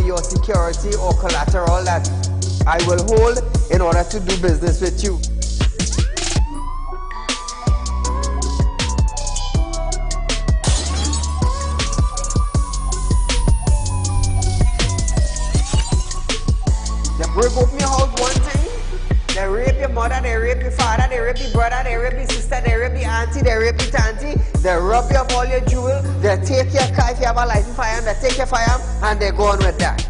property or security or collateral that I will hold in order to do business with you. They break open your house one time, they rape your mother, they rape your father, they rape your brother, they rape your sister, they rape your auntie, they rape your auntie, they rob you of all your jewels, they take your car if you have a license firearm, they take your firearm and they go on with that.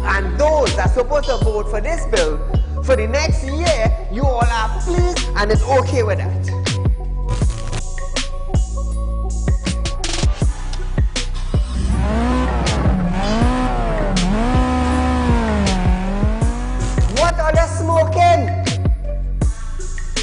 And those that are supposed to vote for this bill, for the next year, you all are pleased and it's okay with that. What are they smoking?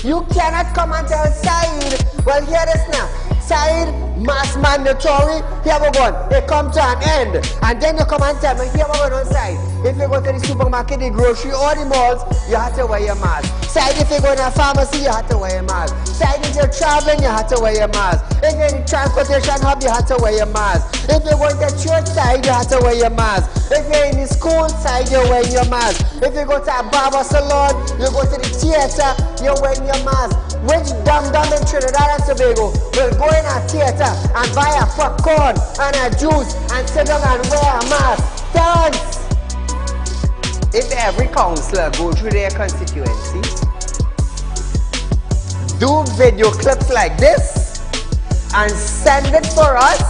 You cannot come and tell Saieed, well hear this now, Saieed, mass mandatory, here we go, it come to an end. And then you come and tell me, here we go on Saieed. If you go to the supermarket, the grocery, or the malls, you have to wear your mask. Saieed, if you go to a pharmacy, you have to wear your mask. Saieed, if you're traveling, you have to wear your mask. If you're in the transportation hub, you have to wear your mask. If you're going to church side, you have to wear your mask. If you're in the school side, you're wearing your mask. If you go to a barber salon, you go to the theater, you're wearing your mask. Which dum-dum in Trinidad and Tobago will go in a theater and buy a popcorn and a juice and sit down and wear a mask? Dance! If every councillor go through their constituency, do video clips like this and send it for us,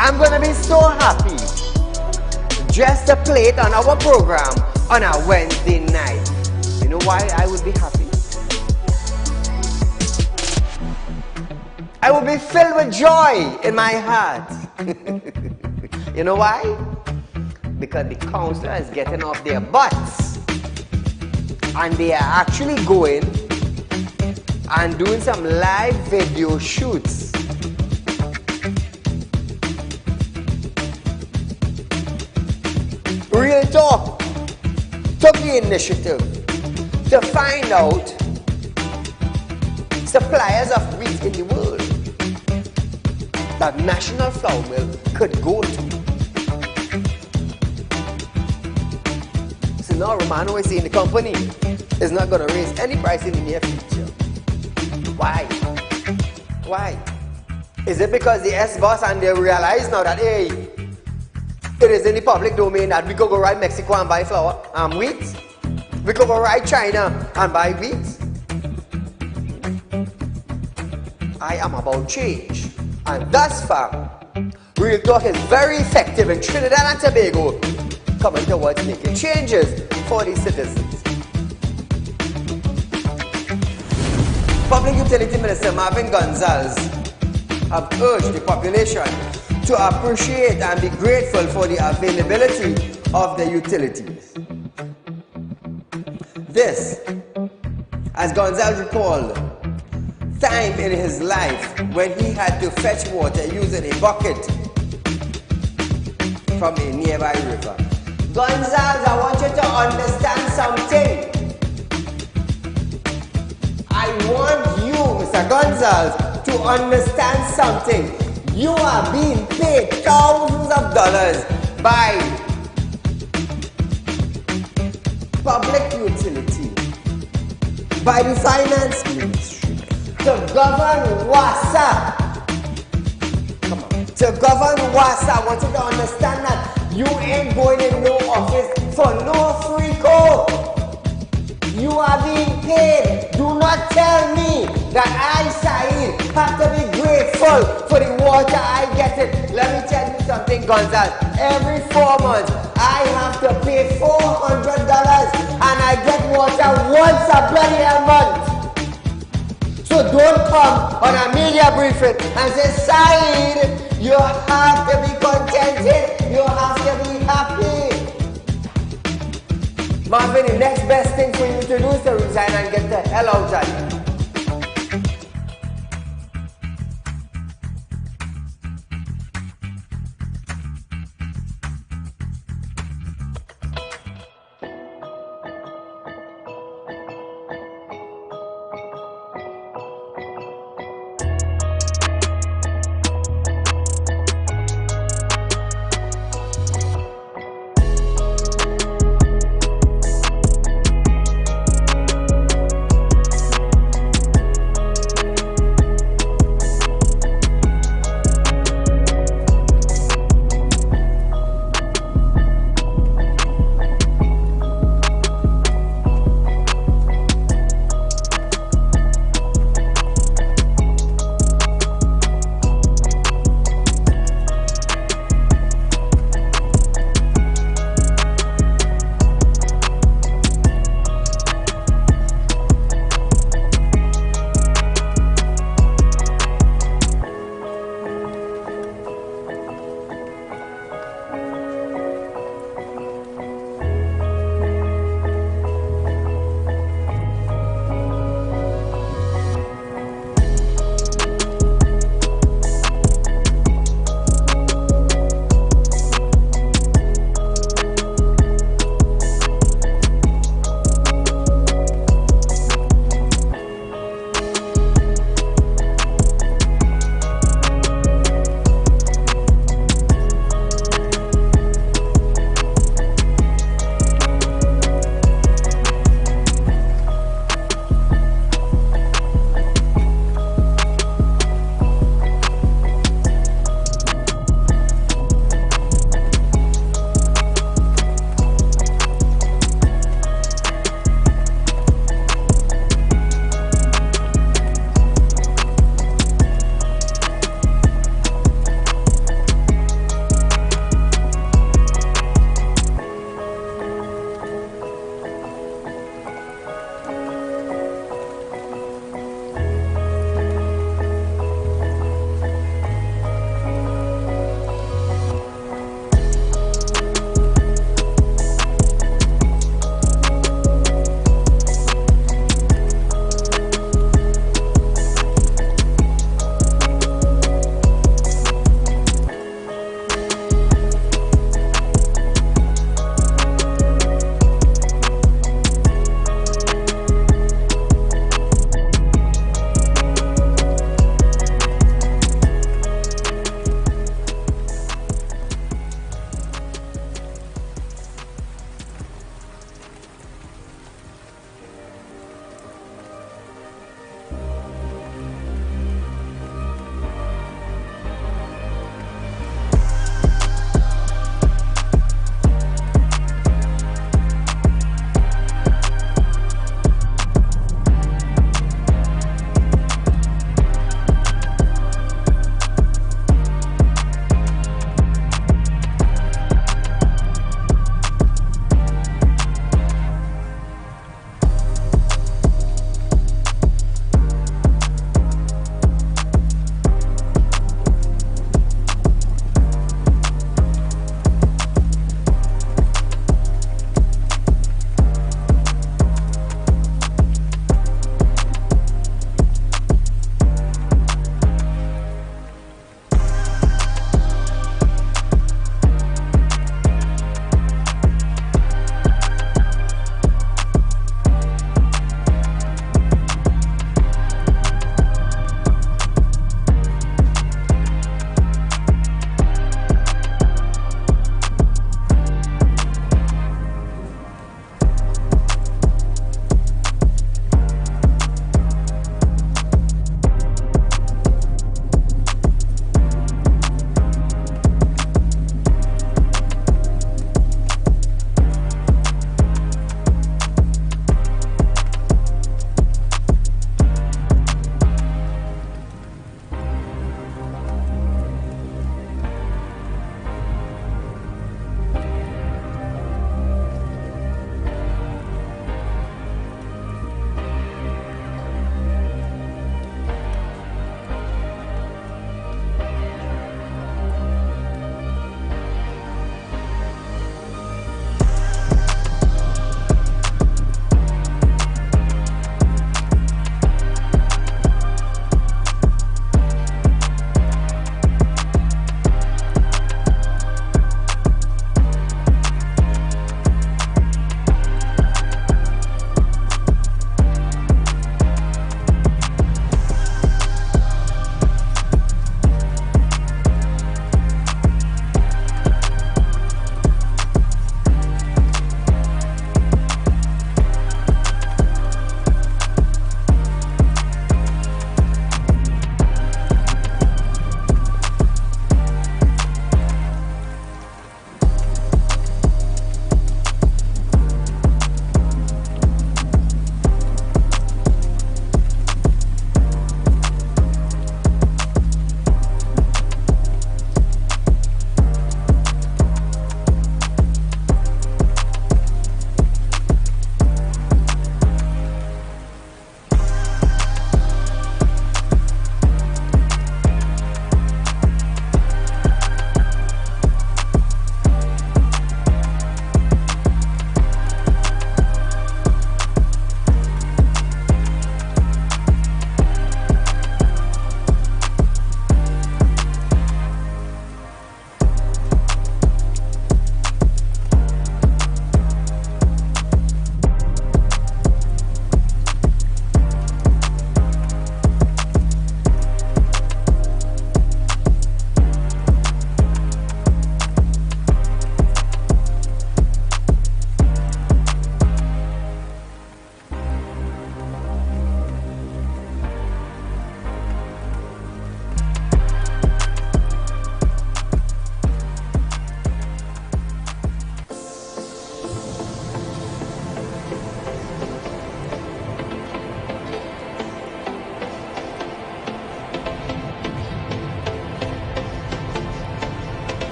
I'm gonna be so happy just to play it on our program on a Wednesday night. You know why I would be happy? I will be filled with joy in my heart. You know why? Because the councillor is getting off their butts and they are actually going and doing some live video shoots. Real Talk took the initiative to find out suppliers of wheat in the world that National Flour Mill could go to. So now Romano is saying the company is not going to raise any price in the near future. Why? Why? Is it because the S-boss and they realize now that, hey, it is in the public domain that we could go right Mexico and buy flour and wheat? We could go right China and buy wheat? I am about change. And thus far, Real Talk is very effective in Trinidad and Tobago, coming towards making changes for the citizens. Public Utility Minister Marvin Gonzalez have urged the population to appreciate and be grateful for the availability of the utilities. This, as Gonzalez recalled, time in his life when he had to fetch water using a bucket from a nearby river. Gonzalez, I want you to understand something. I want you, Mr. Gonzalez, to understand something. You are being paid thousands of dollars by public utility, by the finance ministry, to govern WASA. Come on. To govern WASA, I want you to understand that you ain't going in no office for no free code. You are being paid. Do not tell me that I, Saieed, have to be grateful for the water I get it. Let me tell you something, Gonzalez. Every 4 months, I have to pay $400 and I get water once a bloody month. So don't come on a media briefing and say, Saieed, you have to be contented. You have to be happy. Marvin, the next best thing for you to do is to resign and get the hell out of here.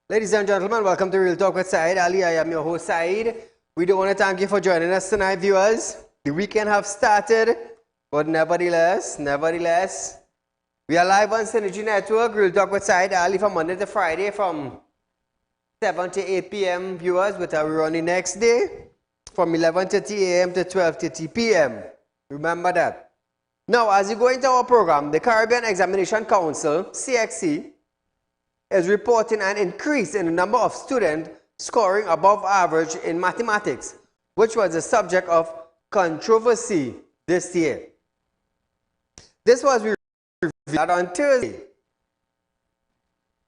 Ladies and gentlemen, welcome to Real Talk with Saieed Ali. I am your host, Saeed. We do want to thank you for joining us tonight, viewers. The weekend have started, but nevertheless, we are live on Synergy Network, Real Talk with Saieed Ali, from Monday to Friday from 7 to 8 p.m. viewers, with a rerun next day from 11:30 a.m. to 12:30 p.m. Remember that. Now, as you go into our program, the Caribbean Examination Council, CXC, is reporting an increase in the number of students scoring above average in mathematics, which was the subject of controversy this year. This was revealed on Thursday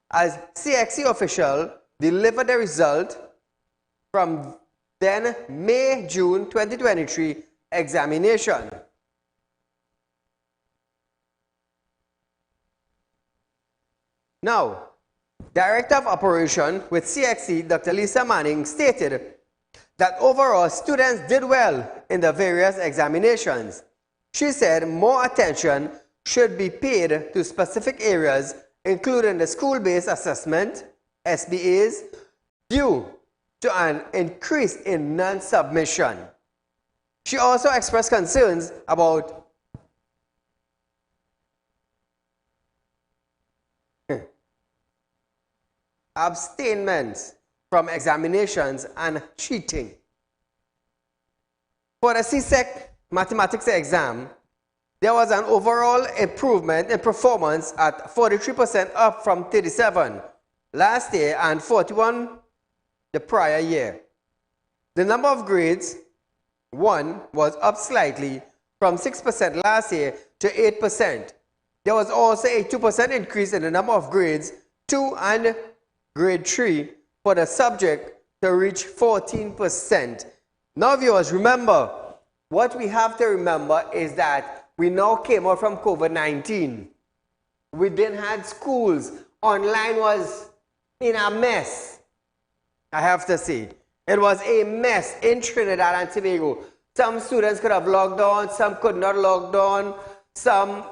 as CXC official delivered the result from then May-June 2023 examination. Now, Director of Operation with CXC, Dr. Lisa Manning, stated that overall students did well in the various examinations. She said more attention should be paid to specific areas, including the school-based assessment, SBAs, due to an increase in non-submission. She also expressed concerns about abstainments from examinations and cheating. For the CSEC mathematics exam, there was an overall improvement in performance at 43%, up from 37% last year and 41% the prior year. The number of grades 1 was up slightly from 6% last year to 8%. There was also a 2% increase in the number of grades 2 and grade 3 for the subject to reach 14%. Now, viewers, remember, what we have to remember is that we now came out from COVID-19. We didn't have schools. Online was in a mess, I have to say. It was a mess in Trinidad and Tobago. Some students could have logged on, some could not log on. Some,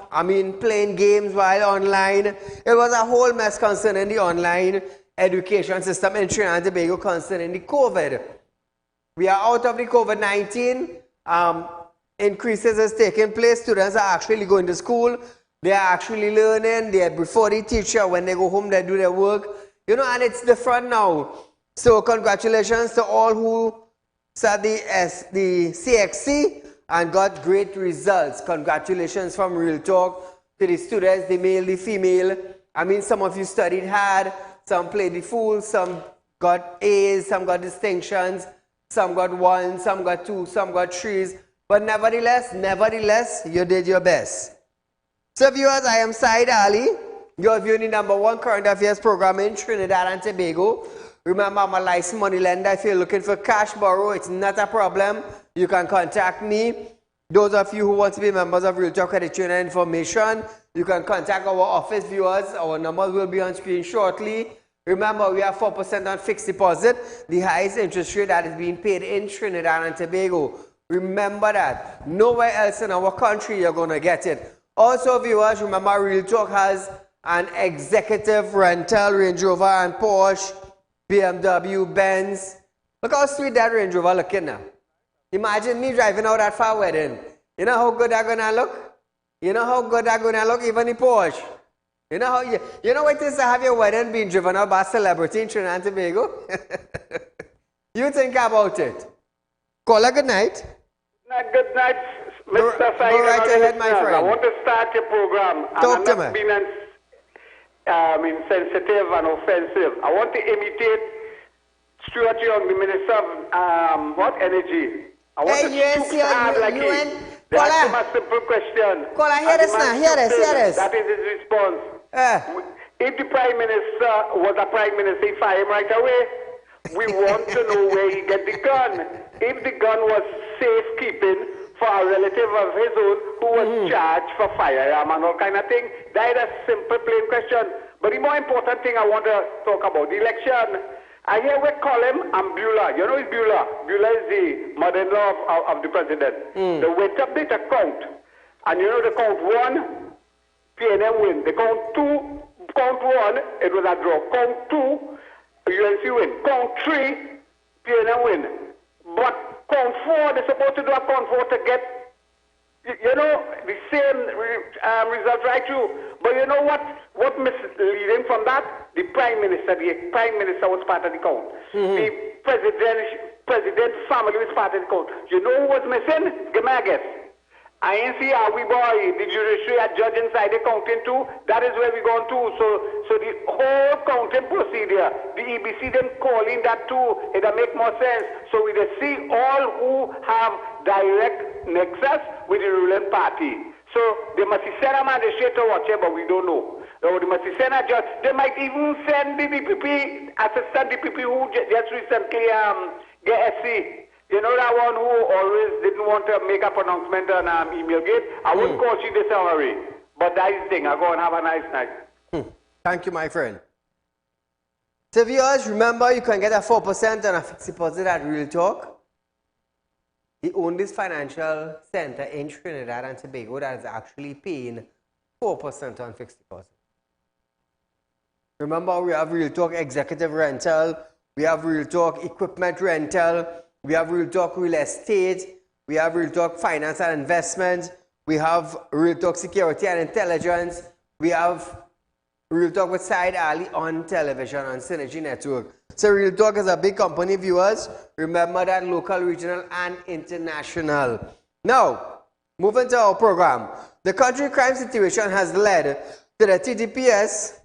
playing games while online. It was a whole mess concerning the online education system in Trinidad and Tobago concerning the COVID. We are out of the COVID-19. Increases is taking place. Students are actually going to school. They are actually learning. They are before the teacher. When they go home, they do their work. You know, and it's different now. So congratulations to all who studied the CXC and got great results. Congratulations from Real Talk to the students, the male, the female. Some of you studied hard. Some played the fool, some got A's, some got distinctions, some got 1, some got 2, some got 3s. But nevertheless, you did your best. So viewers, I am Saieed Ali. You're viewing the #1 current affairs program in Trinidad and Tobago. Remember, I'm a licensed money lender. If you're looking for cash borrow, it's not a problem. You can contact me. Those of you who want to be members of Real Talk Credit Union Information, you can contact our office viewers. Our numbers will be on screen shortly. Remember, we have 4% on fixed deposit, the highest interest rate that is being paid in Trinidad and Tobago. Remember that. Nowhere else in our country you're going to get it. Also, viewers, remember Real Talk has an executive rental Range Rover and Porsche, BMW, Benz. Look how sweet that Range Rover looking now. Imagine me driving out that far wedding. You know how good that's going to look? You know how good that's going to look, even the Porsche. You know how you know what it is to have your wedding being driven out by a celebrity in Trinidad and Tobago? You think about it. Call a good night. Good night, Mr. Saieed Ali. Go right ahead, my friend. I want to start your program. Talk to me. I'm not being insensitive and offensive. I want to imitate Stuart Young, the Minister of Energy. I want to stoop hard like him. That's my simple question. Kola, hear this now. Hear this. That is his response. If the Prime Minister was a Prime Minister, he fire him right away. We want to know where he get the gun. If the gun was safekeeping for a relative of his own who was charged for firearm and all kind of thing, that is a simple, plain question. But the more important thing I want to talk about, the election. I hear we call him Beulah. You know who's Beulah? Beulah is the mother-in-law of the president. They went up there to count. And you know the count 1, PNM win. The count 2, count 1, it was a draw. Count 2, UNC win. Count 3, PNM win. But count 4, they're supposed to do a count 4 to get, you know, the same result right through. But you know what misleading from that? The Prime Minister was part of the count. The president family was part of the count. You know who was missing? Give me a guess. I ain't see how we boy, the judiciary, a judge inside the counting too. That is where we gone to. So the whole counting procedure, the EBC them calling that too, it'll make more sense. So we just see all who have direct nexus with the ruling party. So they must send a magistrate to watch it, but we don't know. Or they must send a judge. They might even send the DPP, assistant DPP who just recently get SC. You know that one who always didn't want to make a pronouncement on email gate? I wouldn't call you the summary. But that is the thing. I'll go and have a nice night. Thank you, my friend. So viewers, remember you can get a 4% on a fixed deposit at Real Talk. The only financial center in Trinidad and Tobago that is actually paying 4% on fixed deposit. Remember, we have Real Talk Executive Rental. We have Real Talk Equipment Rental. We have Real Talk Real Estate. We have Real Talk Finance and Investment. We have Real Talk Security and Intelligence. We have Real Talk with Saieed Ali on television on Synergy Network. So Real Talk is a big company, viewers. Remember that local, regional, and international. Now, moving to our program. The country crime situation has led to the TTPS,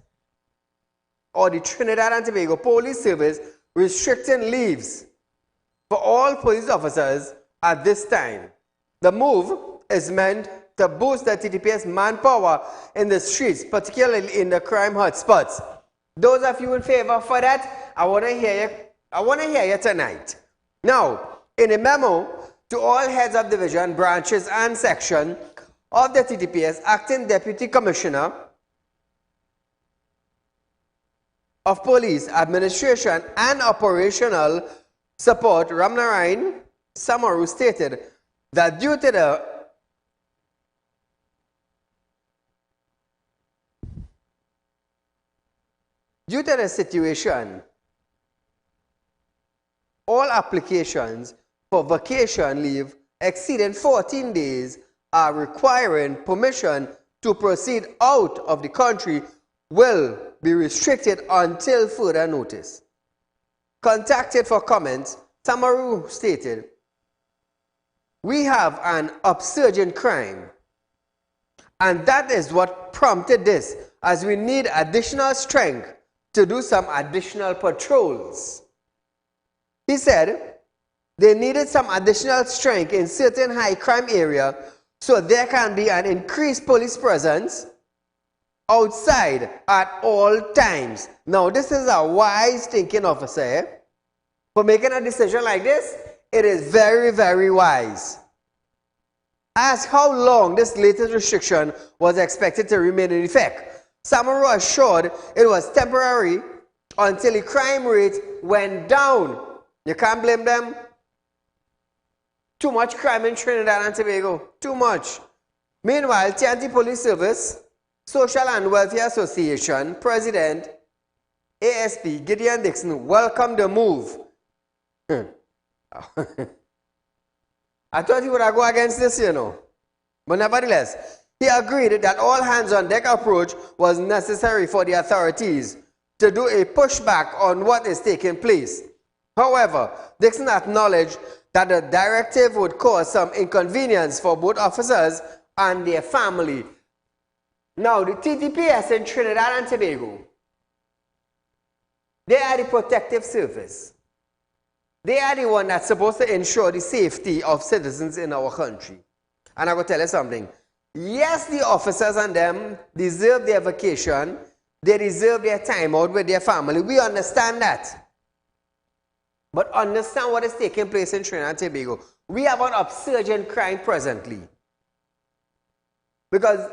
or the Trinidad and Tobago Police Service, restricting leaves for all police officers at this time. The move is meant to boost the TTPS manpower in the streets, particularly in the crime hotspots. Those of you in favor for that, I want to hear you tonight. Now, in a memo to all heads of division, branches, and section of the TTPS, Acting Deputy Commissioner of Police Administration and Operational Support, Ramnarayan Samaru, stated that due to the situation, all applications for vacation leave exceeding 14 days are requiring permission to proceed out of the country will be restricted until further notice. Contacted for comments, Samaru stated, "We have an upsurge in crime, and that is what prompted this, as we need additional strength to do some additional patrols." He said they needed some additional strength in certain high crime areas so there can be an increased police presence outside at all times. Now, this is a wise thinking officer. For making a decision like this, it is very, very wise. Ask how long this latest restriction was expected to remain in effect. Samaru assured it was temporary until the crime rate went down. You can't blame them. Too much crime in Trinidad and Tobago. Too much. Meanwhile, TNT Police Service, Social and Welfare Association President ASP Gideon Dixon welcomed the move. I thought he would have go against this, you know. But nevertheless, he agreed that all hands-on-deck approach was necessary for the authorities to do a pushback on what is taking place. However, Dixon acknowledged that the directive would cause some inconvenience for both officers and their family. Now, the TTPS in Trinidad and Tobago, they are the protective service. They are the one that's supposed to ensure the safety of citizens in our country. And I'm going to tell you something. Yes, the officers and them deserve their vacation. They deserve their time out with their family. We understand that. But understand what is taking place in Trinidad and Tobago. We have an upsurge in crime presently. Because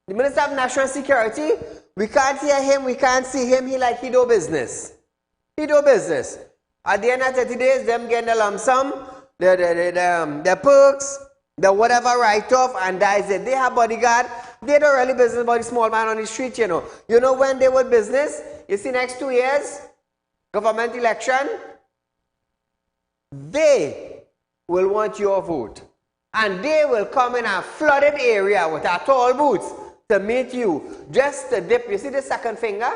the Minister of National Security, we can't hear him, we can't see him. He do business. He do business. At the end of 30 days, them getting the lump sum, the perks, the whatever write-off, and that is it. They have bodyguard. They don't really business about the small man on the street, you know. You know when they would business? You see next 2 years, government election, they will want your vote. And they will come in a flooded area with a tall boots to meet you. Just to dip. You see the second finger?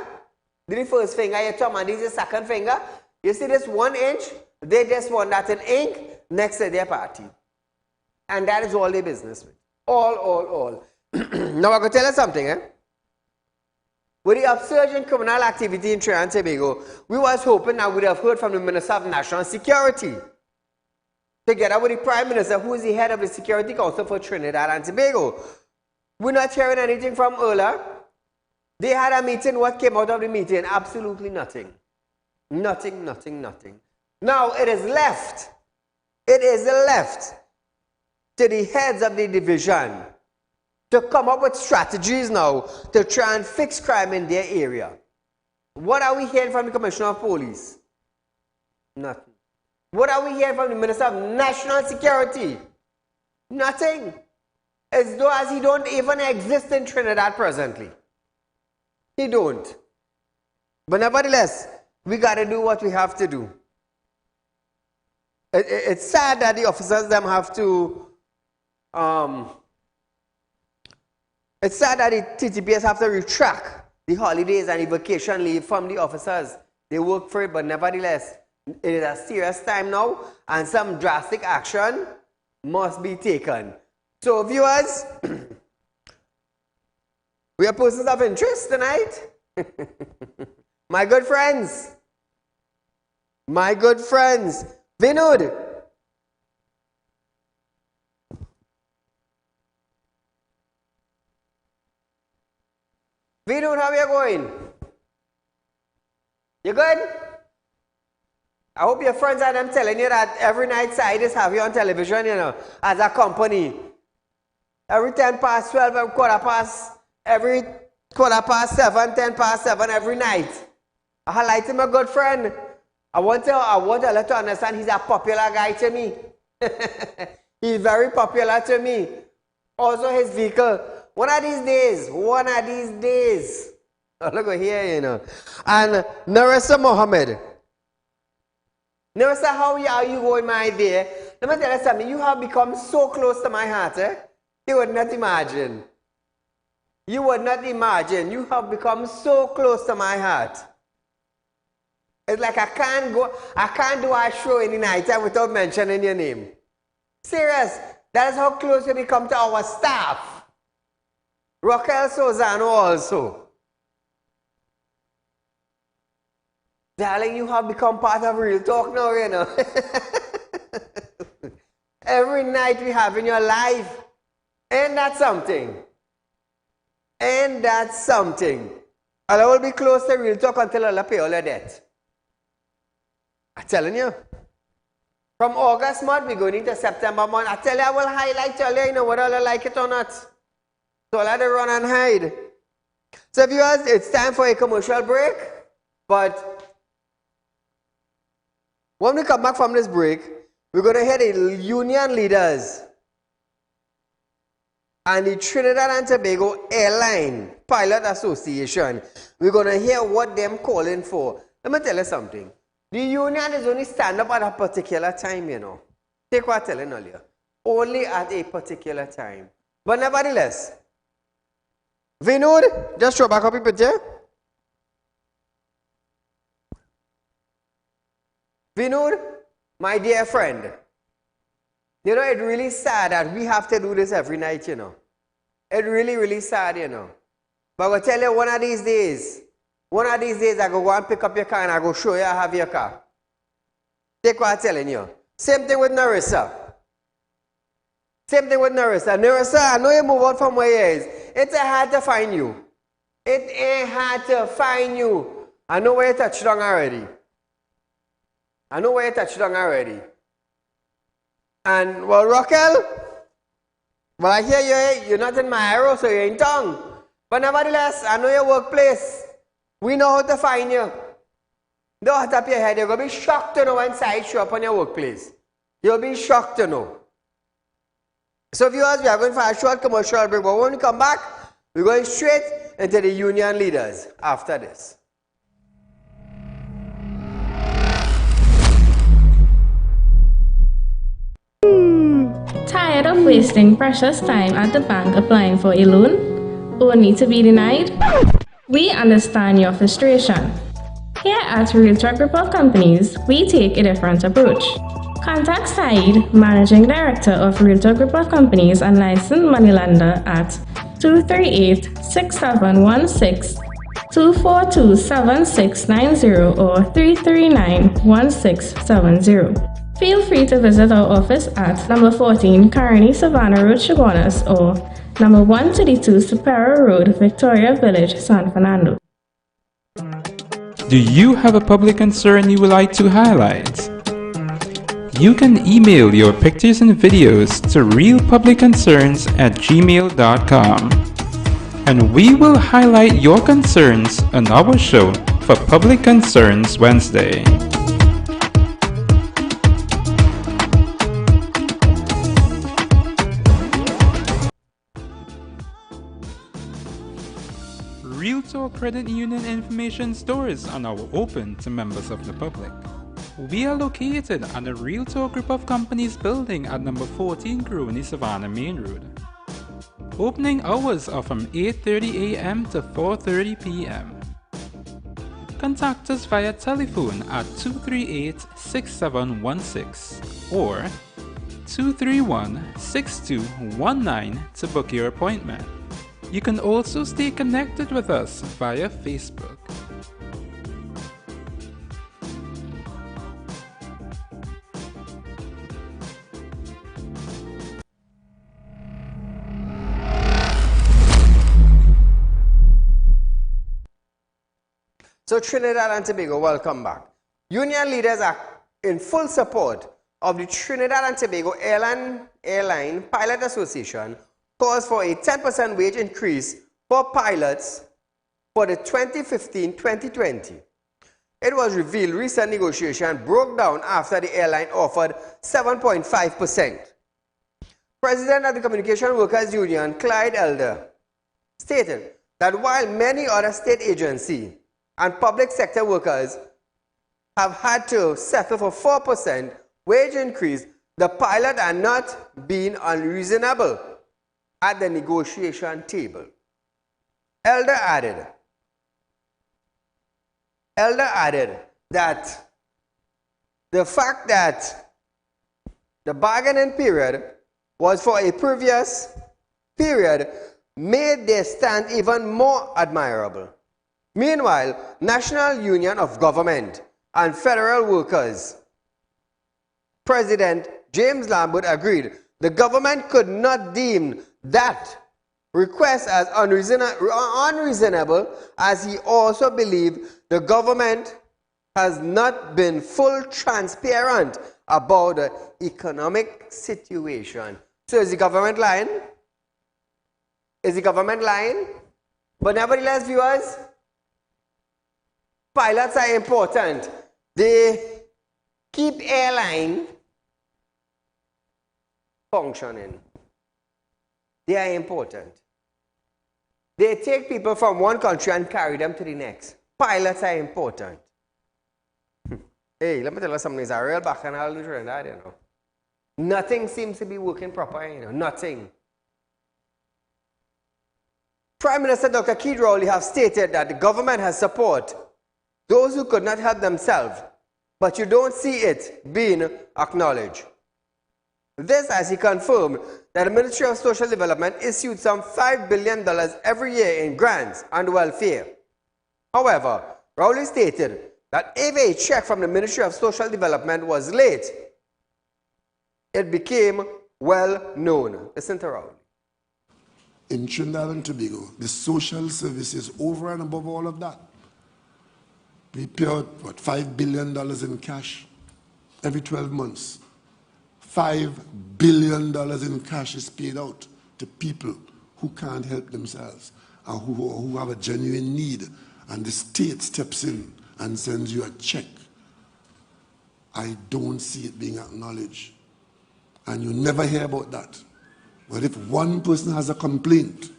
The first finger, your thumb, and this is the second finger. You see this 1 inch? They just want that in ink next to their party. And that is all their business with. All. Now, I'm going to tell you something, eh? With the upsurge in criminal activity in Trinidad and Tobago, we was hoping that we would have heard from the Minister of National Security, together with the Prime Minister, who is the head of the Security Council for Trinidad and Tobago. We're not hearing anything from Ola. They had a meeting. What came out of the meeting? Absolutely nothing. Nothing. Now, it is left to the heads of the division to come up with strategies now to try and fix crime in their area. What are we hearing from the Commissioner of Police? Nothing. What are we hearing from the Minister of National Security? Nothing. As though as he don't even exist in Trinidad presently. He don't. But nevertheless, we got to do what we have to do. It's sad that the officers them have to it's sad that the TTPS have to retract the holidays and the vacation leave from the officers. They work for it, but nevertheless, it is a serious time now, and some drastic action must be taken. So, viewers, we are persons of interest tonight. My good friends, Vinod. Vinod, how are you going? You good? I hope your friends are them telling you that every night Saieed is have you on television, you know, as a company. Every 10 past 12, every quarter past 7, 10 past 7 every night. I highlight him a good friend. I want to let you understand he's a popular guy to me. He's very popular to me. Also his vehicle. One of these days. Oh, look at here, you know. And Narissa Mohammed. Narissa, how are you going, my dear? Let me tell you something. You have become so close to my heart, eh? You would not imagine. You would not imagine. You have become so close to my heart. It's like I can't do a show in the night without mentioning your name. Serious. That is how close you become to our staff. Raquel Sozano also. Darling, you have become part of Real Talk now, you know. Every night we have in your life. Ain't that something? Ain't that something? And I will be close to real talk until I pay all the debt. I'm telling you. From August month, we're going into September month. I tell you, I will highlight all you know whether I like it or not. So I'll have to run and hide. So viewers, it's time for a commercial break. But when we come back from this break, we're going to hear the union leaders and the Trinidad and Tobago Airline Pilot Association. We're going to hear what they're calling for. Let me tell you something. The union is only stand up at a particular time, you know. Take what I'm telling earlier. Only at a particular time. But nevertheless, Vinod, just show back up your picture. Vinod, my dear friend, you know, it's really sad that we have to do this every night, you know. It's really, really sad, you know. But I will tell you, one of these days, I go and pick up your car and I go show you I have your car. Take what I'm telling you. Same thing with Narissa. Narissa, I know you move out from where you is. It's hard to find you. It ain't hard to find you. I know where you touched down already. And, well, Raquel, well, I hear you're not in my arrow, so you're in town. But nevertheless, I know your workplace. We know how to find you. Don't tap your head. You're going to be shocked to know when Saieed show up on your workplace. You'll be shocked to know. So viewers, we are going for a short commercial break. But when we come back, we're going straight into the union leaders after this. Tired of wasting precious time at the bank applying for a loan, only to be denied? We understand your frustration. Here at Realtalk Group of Companies, we take a different approach. Contact Saieed, Managing Director of Realtalk Group of Companies and licensed moneylender at 238-6716, 242-7690 or 339-1670. Feel free to visit our office at number 14 Carney Savannah Road, Chaguanas, or number 132 Superior Road, Victoria Village, San Fernando. Do you have a public concern you would like to highlight? You can email your pictures and videos to realpublicconcerns@gmail.com, and we will highlight your concerns on our show for Public Concerns Wednesday. Realtalk Credit Union information stores are now open to members of the public. We are located at the Realtalk Group of Companies building at number 14 Carney Savannah Main Road. Opening hours are from 8:30 a.m. to 4:30 p.m. Contact us via telephone at 238-6716 or 231-6219 to book your appointment. You can also stay connected with us via Facebook. So Trinidad and Tobago, welcome back. Union leaders are in full support of the Trinidad and Tobago Airline Pilot Association calls for a 10% wage increase for pilots for the 2015-2020. It was revealed recent negotiation broke down after the airline offered 7.5%. President of the Communication Workers Union, Clyde Elder, stated that while many other state agency and public sector workers have had to settle for 4% wage increase, the pilots are not being unreasonable at the negotiation table. Elder added that the fact that the bargaining period was for a previous period made their stand even more admirable. Meanwhile, National Union of Government and Federal Workers President James Lambert agreed the government could not deem that request as unreasonable, as he also believed the government has not been full transparent about the economic situation. So is the government lying? Is the government lying? But nevertheless, viewers, pilots are important. They keep airline functioning. They are important. They take people from one country and carry them to the next. Pilots are important. Hey, let me tell you something. It's a real bacchanal in Trinidad, you know. Nothing seems to be working proper, you know. Nothing. Prime Minister Dr. Saieed Ali have stated that the government has support those who could not help themselves, but you don't see it being acknowledged. This as he confirmed that the Ministry of Social Development issued some $5 billion every year in grants and welfare. However, Rowley stated that if a check from the Ministry of Social Development was late, it became well known. Listen to Rowley. In Trinidad and Tobago, the social services over and above all of that, we pay out, what, $5 billion in cash every 12 months. $5 billion in cash is paid out to people who can't help themselves and who have a genuine need, and the state steps in and sends you a check. I don't see it being acknowledged. And you never hear about that. But if one person has a complaint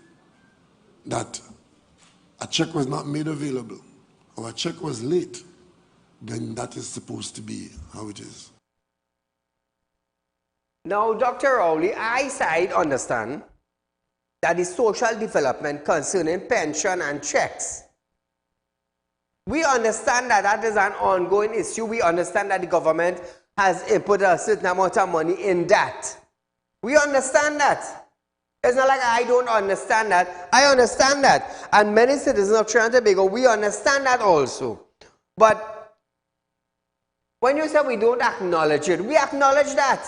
that a check was not made available or a check was late, then that is supposed to be how it is. Now, Dr. Rowley, I side understand that the social development concerning pension and checks, we understand that that is an ongoing issue. We understand that the government has input a certain amount of money in that. We understand that. It's not like I don't understand that. I understand that. And many citizens of Trinidad and Tobago, we understand that also. But when you say we don't acknowledge it, we acknowledge that.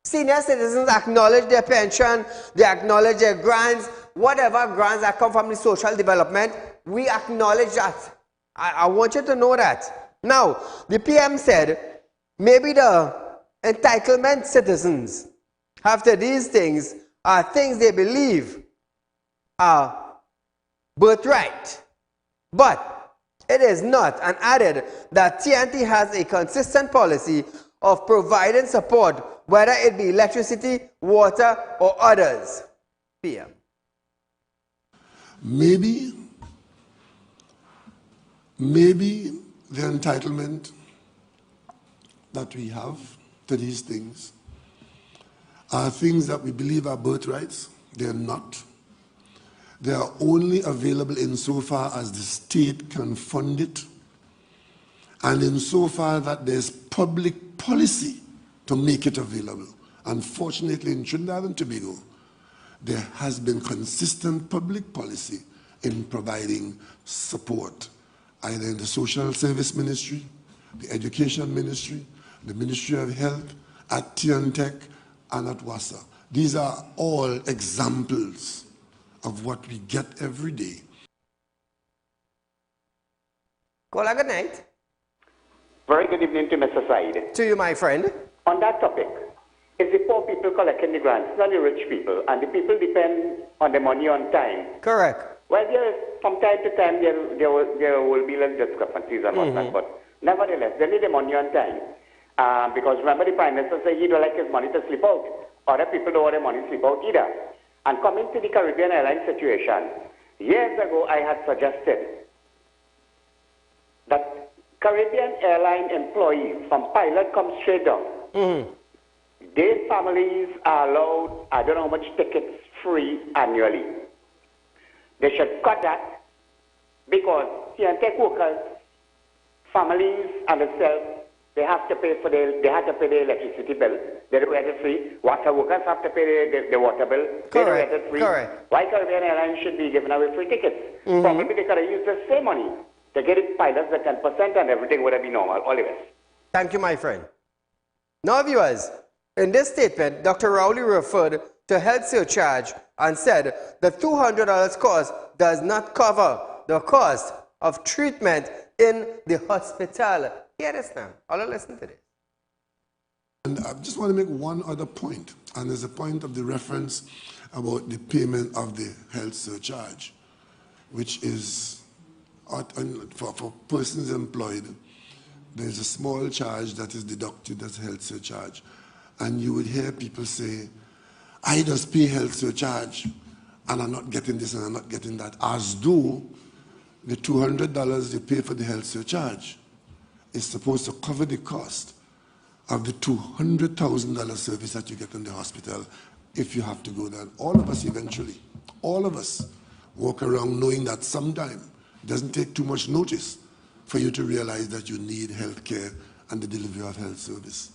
Senior citizens acknowledge their pension, they acknowledge their grants, whatever grants that come from the social development, we acknowledge that. I want you to know that. Now, the PM said, maybe the entitlement citizens after these things are things they believe are birthright. But it is not, and added that TNT has a consistent policy of providing support, whether it be electricity, water, or others. PM. Maybe the entitlement that we have to these things are things that we believe are birthrights. They're not. They are only available insofar as the state can fund it, and insofar that there's public policy to make it available. Unfortunately, in Trinidad and Tobago, there has been consistent public policy in providing support, either in the Social Service Ministry, the Education Ministry, the Ministry of Health, at TNTech, and at WASA. These are all examples of what we get every day. Kola, good night. Very good evening to Mr. Said. To you, my friend. On that topic, it's the poor people collecting the grants, not the rich people, and the people depend on the money on time. Correct. Well, from time to time, there will be little discrepancies and whatnot, but nevertheless, they need the money on time. Because remember, the Prime Minister said he don't like his money to slip out. Other people don't want their money to slip out either. And coming to the Caribbean Airlines situation, years ago I had suggested that Caribbean airline employees from pilot come straight down. Their families are allowed, I don't know how much tickets free annually. They should cut that because TNTech workers, families and themselves, they have to pay for their electricity bill. They don't get it free. Water workers have to pay the water bill. They don't get it free. Correct. Why Caribbean Airlines should be giving away free tickets? Probably they could have used the same money to get it pilots at 10% and everything would have been normal. All the best. Thank you, my friend. Now, viewers, in this statement, Dr. Rowley referred to health surcharge and said the $200 cost does not cover the cost of treatment in the hospital. Hear this now. I'll listen to this. And I just want to make one other point, and there's a point of the reference about the payment of the health surcharge, which is for persons employed. There's a small charge that is deducted as health surcharge, and you would hear people say, I just pay health surcharge and I'm not getting this and I'm not getting that, as though the $200 you pay for the health surcharge is supposed to cover the cost of the $200,000 service that you get in the hospital if you have to go there. All of us eventually, all of us walk around knowing that sometime it doesn't take too much notice for you to realize that you need health care and the delivery of health service.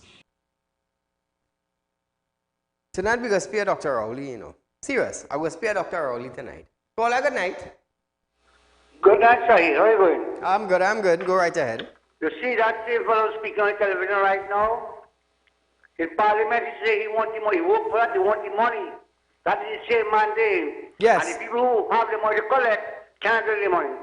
Tonight we're going to spare Dr. Rowley, you know. Serious, I will spare Dr. Rowley tonight. Paula, good night. Good night, Saieed. How are you going? I'm good. Go right ahead. You see that same fellow speaking on television right now? In Parliament, he says he wants the money. He work for that, he wants the money. That is the same man there. Yes. And the people who have the money to collect can't get the money.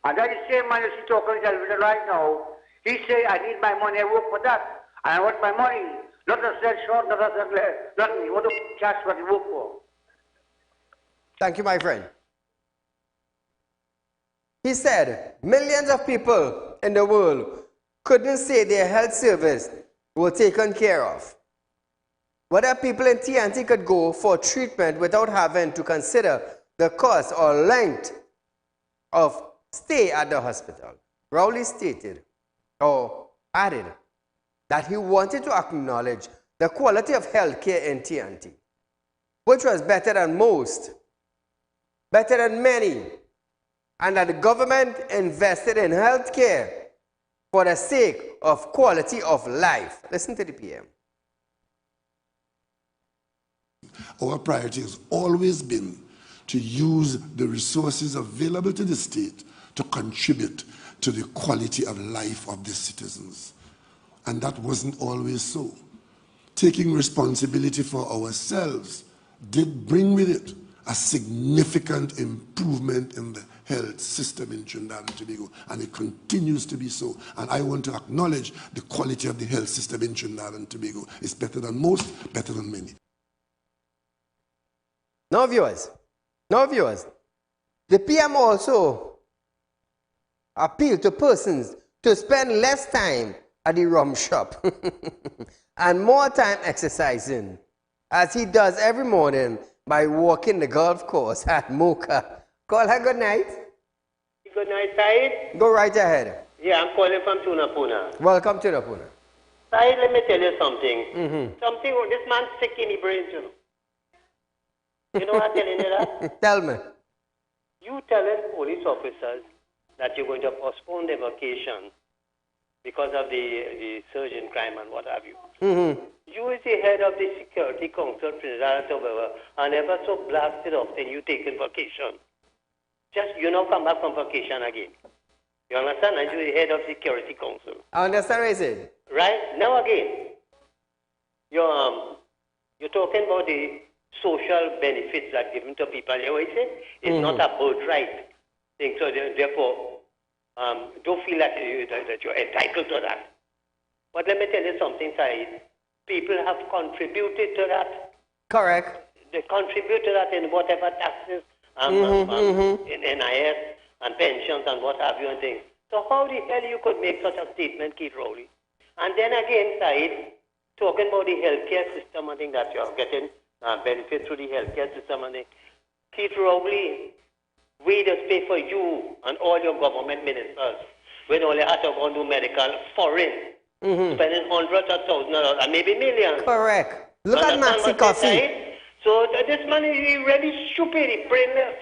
And that is the same man you see talking on television right now. He say, I need my money, I work for that. And I want my money. Not a cent short, not a cent less. Nothing. You want to cash what you work for. Thank you, my friend. He said millions of people in the world couldn't say their health service were taken care of. Whether people in TNT could go for treatment without having to consider the cost or length of stay at the hospital. Rowley stated, or added, that he wanted to acknowledge the quality of health care in TNT, which was better than most, better than many, and that the government invested in health care for the sake of quality of life. Listen to the PM. Our priority has always been to use the resources available to the state to contribute to the quality of life of the citizens. And that wasn't always so. Taking responsibility for ourselves did bring with it a significant improvement in the health system in Trinidad and Tobago, and it continues to be so. And I want to acknowledge the quality of the health system in Trinidad and Tobago. It's better than most, better than many. Now viewers, the PM also appealed to persons to spend less time at the rum shop and more time exercising, as he does every morning by walking the golf course at Mocha. Call her good night. Good night, Saeed. Go right ahead. Yeah, I'm calling from Tunapuna. Welcome to Tunapuna. Saeed, let me tell you something. This man's sick in the brain, you know. You know what I'm telling you that? Tell me. You telling police officers that you're going to postpone their vacation because of the surge in crime and what have you. You is the head of the Security Council, Trinidad and Tobago, and ever so blasted often you taking vacation. Just, you know, come back from vacation again. You understand? And you're the head of Security Council. I understand what you said. Right? Now again, you're talking about the social benefits that are given to people. You know what I say? It's not a birthright thing. So therefore, don't feel that you're entitled to that. But let me tell you something, Saeed. People have contributed to that. Correct. They contribute to that in whatever taxes, in NIS and pensions and what have you and things. So how the hell you could make such a statement, Keith Rowley? And then again, Saeed, talking about the healthcare system, I think that you're getting benefit through the healthcare system. And Keith Rowley, we just pay for you and all your government ministers when all you have to go and do medical foreign, spending hundreds of thousands of dollars and maybe millions. Correct. Look at Maxi Coffee. So this man is really stupid, he's brainless.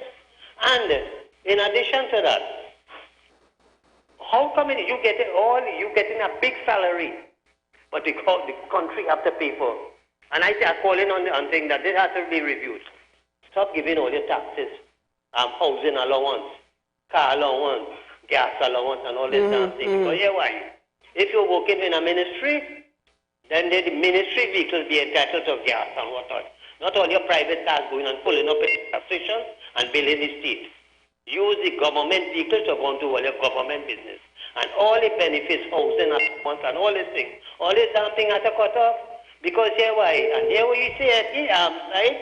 And in addition to that, how come you getting a big salary, but the country have to pay for? And I say, I'm calling on saying that this has to be reviewed. Stop giving all your taxes, housing allowance, car allowance, gas allowance, and all this kind of thing. Because why? If you're working in a ministry, then the ministry vehicles be entitled to gas and whatnot. Not all your private cars going and pulling up a station and building the state. Use the government vehicles to go into all your government business. And all the benefits, housing and all these things. All this damn thing has to cut off. Because here why? And here we say at the side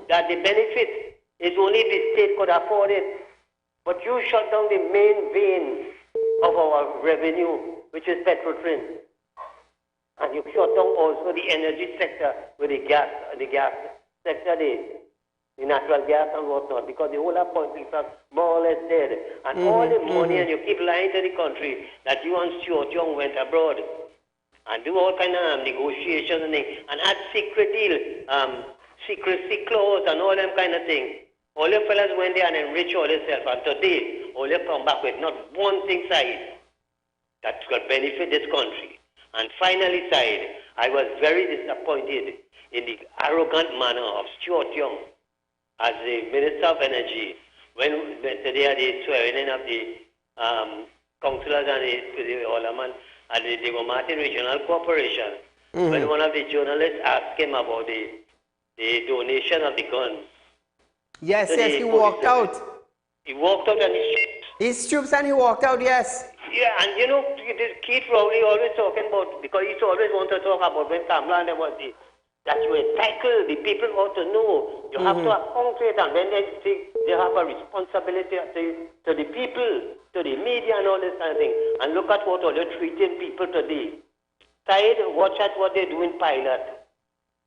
that the benefit is only the state could afford it. But you shut down the main vein of our revenue, which is petrotrin. And you shut down also the energy sector with the gas sector, the natural gas and whatnot, because the whole of countries are more or less dead. And all the money, and you keep lying to the country that you and Stuart Young went abroad and do all kind of negotiations and things, and add secret deal, secrecy clause and all them kind of things. All your fellas went there and enrich all themselves, and today, all you come back with not one thing side that could benefit this country. And finally, side, I was very disappointed in the arrogant manner of Stuart Young as the Minister of Energy when today at the swearing in of the councillors and the Alderman at the Diego Martin Regional Corporation, when one of the journalists asked him about the donation of the guns. Yes, yes, he walked out. He walked out and he stoops and he walked out, yes. Yeah, and you know, Keith Rowley always talking about, because he always want to talk about when Kamala was the, that you entitle the people ought to know. You have to account it, and when they think they have a responsibility to the people, to the media and all this kind of thing. And look at what they're treating people today. Said, watch at what they do in Pilot.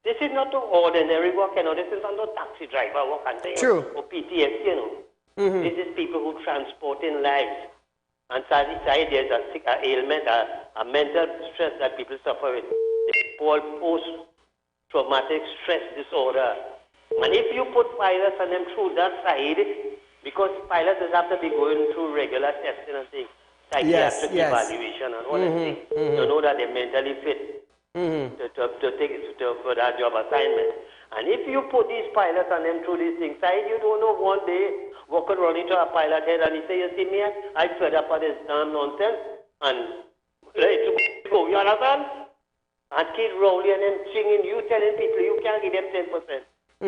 This is not no ordinary work, you know. This is not no taxi driver work and thing. True. Or PTS, you know. This is people who transport in lives. And Said, there's a ailment, a mental stress that people suffer with. It's called post-traumatic stress disorder. And if you put pilots on them through that side, because pilots have to be going through regular testing and things, psychiatric evaluation and all that thing, to know that they're mentally fit for that job assignment. And if you put these pilots on them through these things, you don't know one day walking run into a pilot head and he say, you see me, I fed up on this damn nonsense and let it go, you understand? And Keith Rowley and them singing, you telling people you can't give them 10%.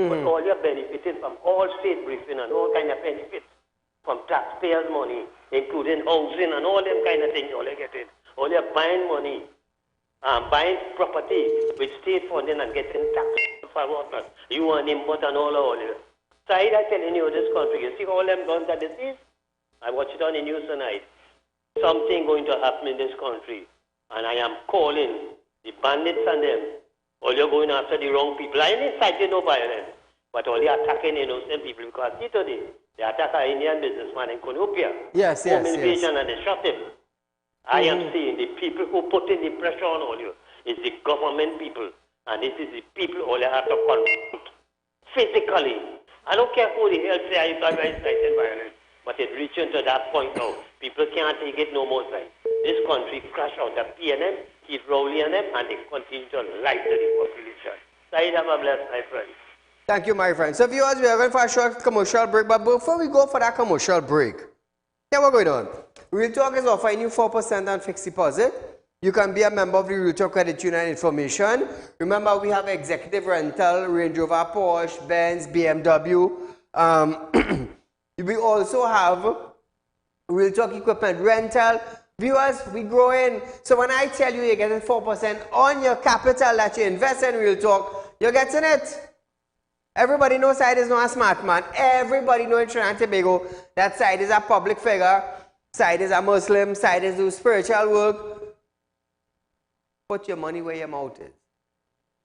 But all you're benefiting from all state briefing and all kind of benefits from taxpayers' money, including housing and all them kind of things all you're getting. All you're buying money, buying property with state funding and getting tax for whatnot. You and him, but and all you. Said, I'm telling you, this country, you see all them guns that this is? I watched it on the news tonight. Something going to happen in this country. And I am calling the bandits and them. All you're going after the wrong people. I ain't inciting no violence. But all you're attacking innocent people. Because see today, they attack an Indian businessman in Konopia. Yes, home invasion and they shot him. I am saying the people who put in the pressure on all you is the government people. And this is the people all you have to confront physically. I don't care who the hell say I'm inciting violence. But it's reaching to that point now. People can't take it no more time. This country crashed out the PNM, Keith Rowley and them, and they continue to lie to the population. Said, have a blessed, my friend. Thank you, my friend. So viewers, we are going for a short commercial break. But before we go for that commercial break, yeah, what's going on? Real Talk is offering you 4% on fixed deposit. You can be a member of the Real Talk Credit Union information. Remember, we have executive rental, Range Rover, Porsche, Benz, BMW. We also have Real Talk equipment rental. Viewers, we growing. So when I tell you you're getting 4% on your capital that you invest in Real Talk, you're getting it. Everybody knows Said is not a smart man. Everybody knows in Trinidad and Tobago that Said is a public figure. Said is a Muslim. Said is do spiritual work. Put your money where your mouth is.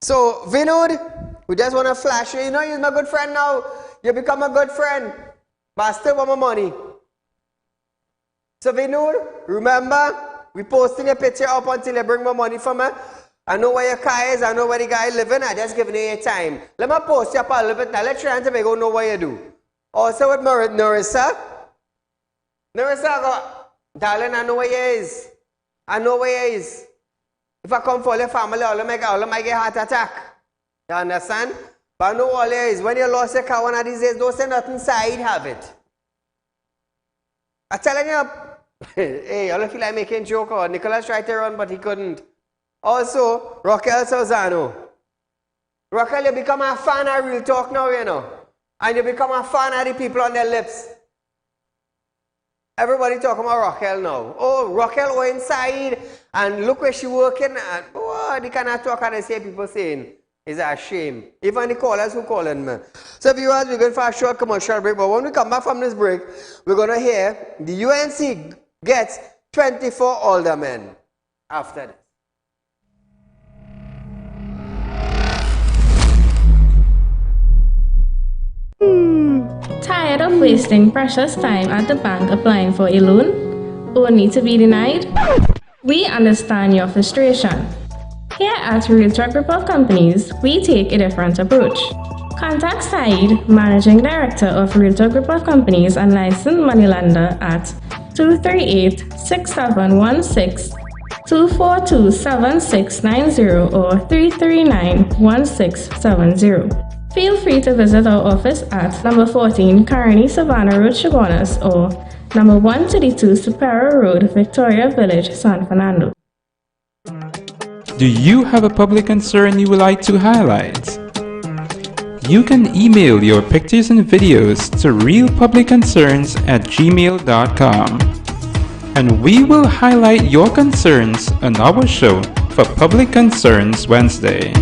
So, Vinod, we just want to flash you. You know, he's my good friend now. You become a good friend. But I still want my money. So, Vinod, remember, we posting a picture up until you bring my money for me. I know where your car is. I know where the guy is living. I just giving you your time. Let me post you up a little bit. Now, let's try and go know what you do. Also with Narissa. Narissa, darling, I know where you is. I know where you is. If I come for your family, all of them might get heart attack. You understand? But I know all there is. When you lost your car one of these days, don't say nothing, Said have it. I'm telling you, hey, all feel like making joke. Or Nicholas tried to run, but he couldn't. Also, Raquel Sozano. Raquel, you become a fan of Real Talk now, you know. And you become a fan of the people on their lips. Everybody talking about Raquel now. Oh, Raquel went inside and look where she working. And, oh, they cannot talk and they say people saying it's a shame. Even the callers who calling me. So viewers, we're going for a short commercial break. But when we come back from this break, we're going to hear the UNC gets 24 aldermen after this. Tired of wasting precious time at the bank applying for a loan, only to be denied? We understand your frustration. Here at Realtalk Group of Companies, we take a different approach. Contact Saieed, Managing Director of Realtalk Group of Companies and licensed moneylender at 238-6716, 242-7690 or 339-1670. Feel free to visit our office at number 14 Carney Savannah Road, Chaguanas, or number 132 Superior Road, Victoria Village, San Fernando. Do you have a public concern you would like to highlight? You can email your pictures and videos to realpublicconcerns@gmail.com, and we will highlight your concerns on our show for Public Concerns Wednesday.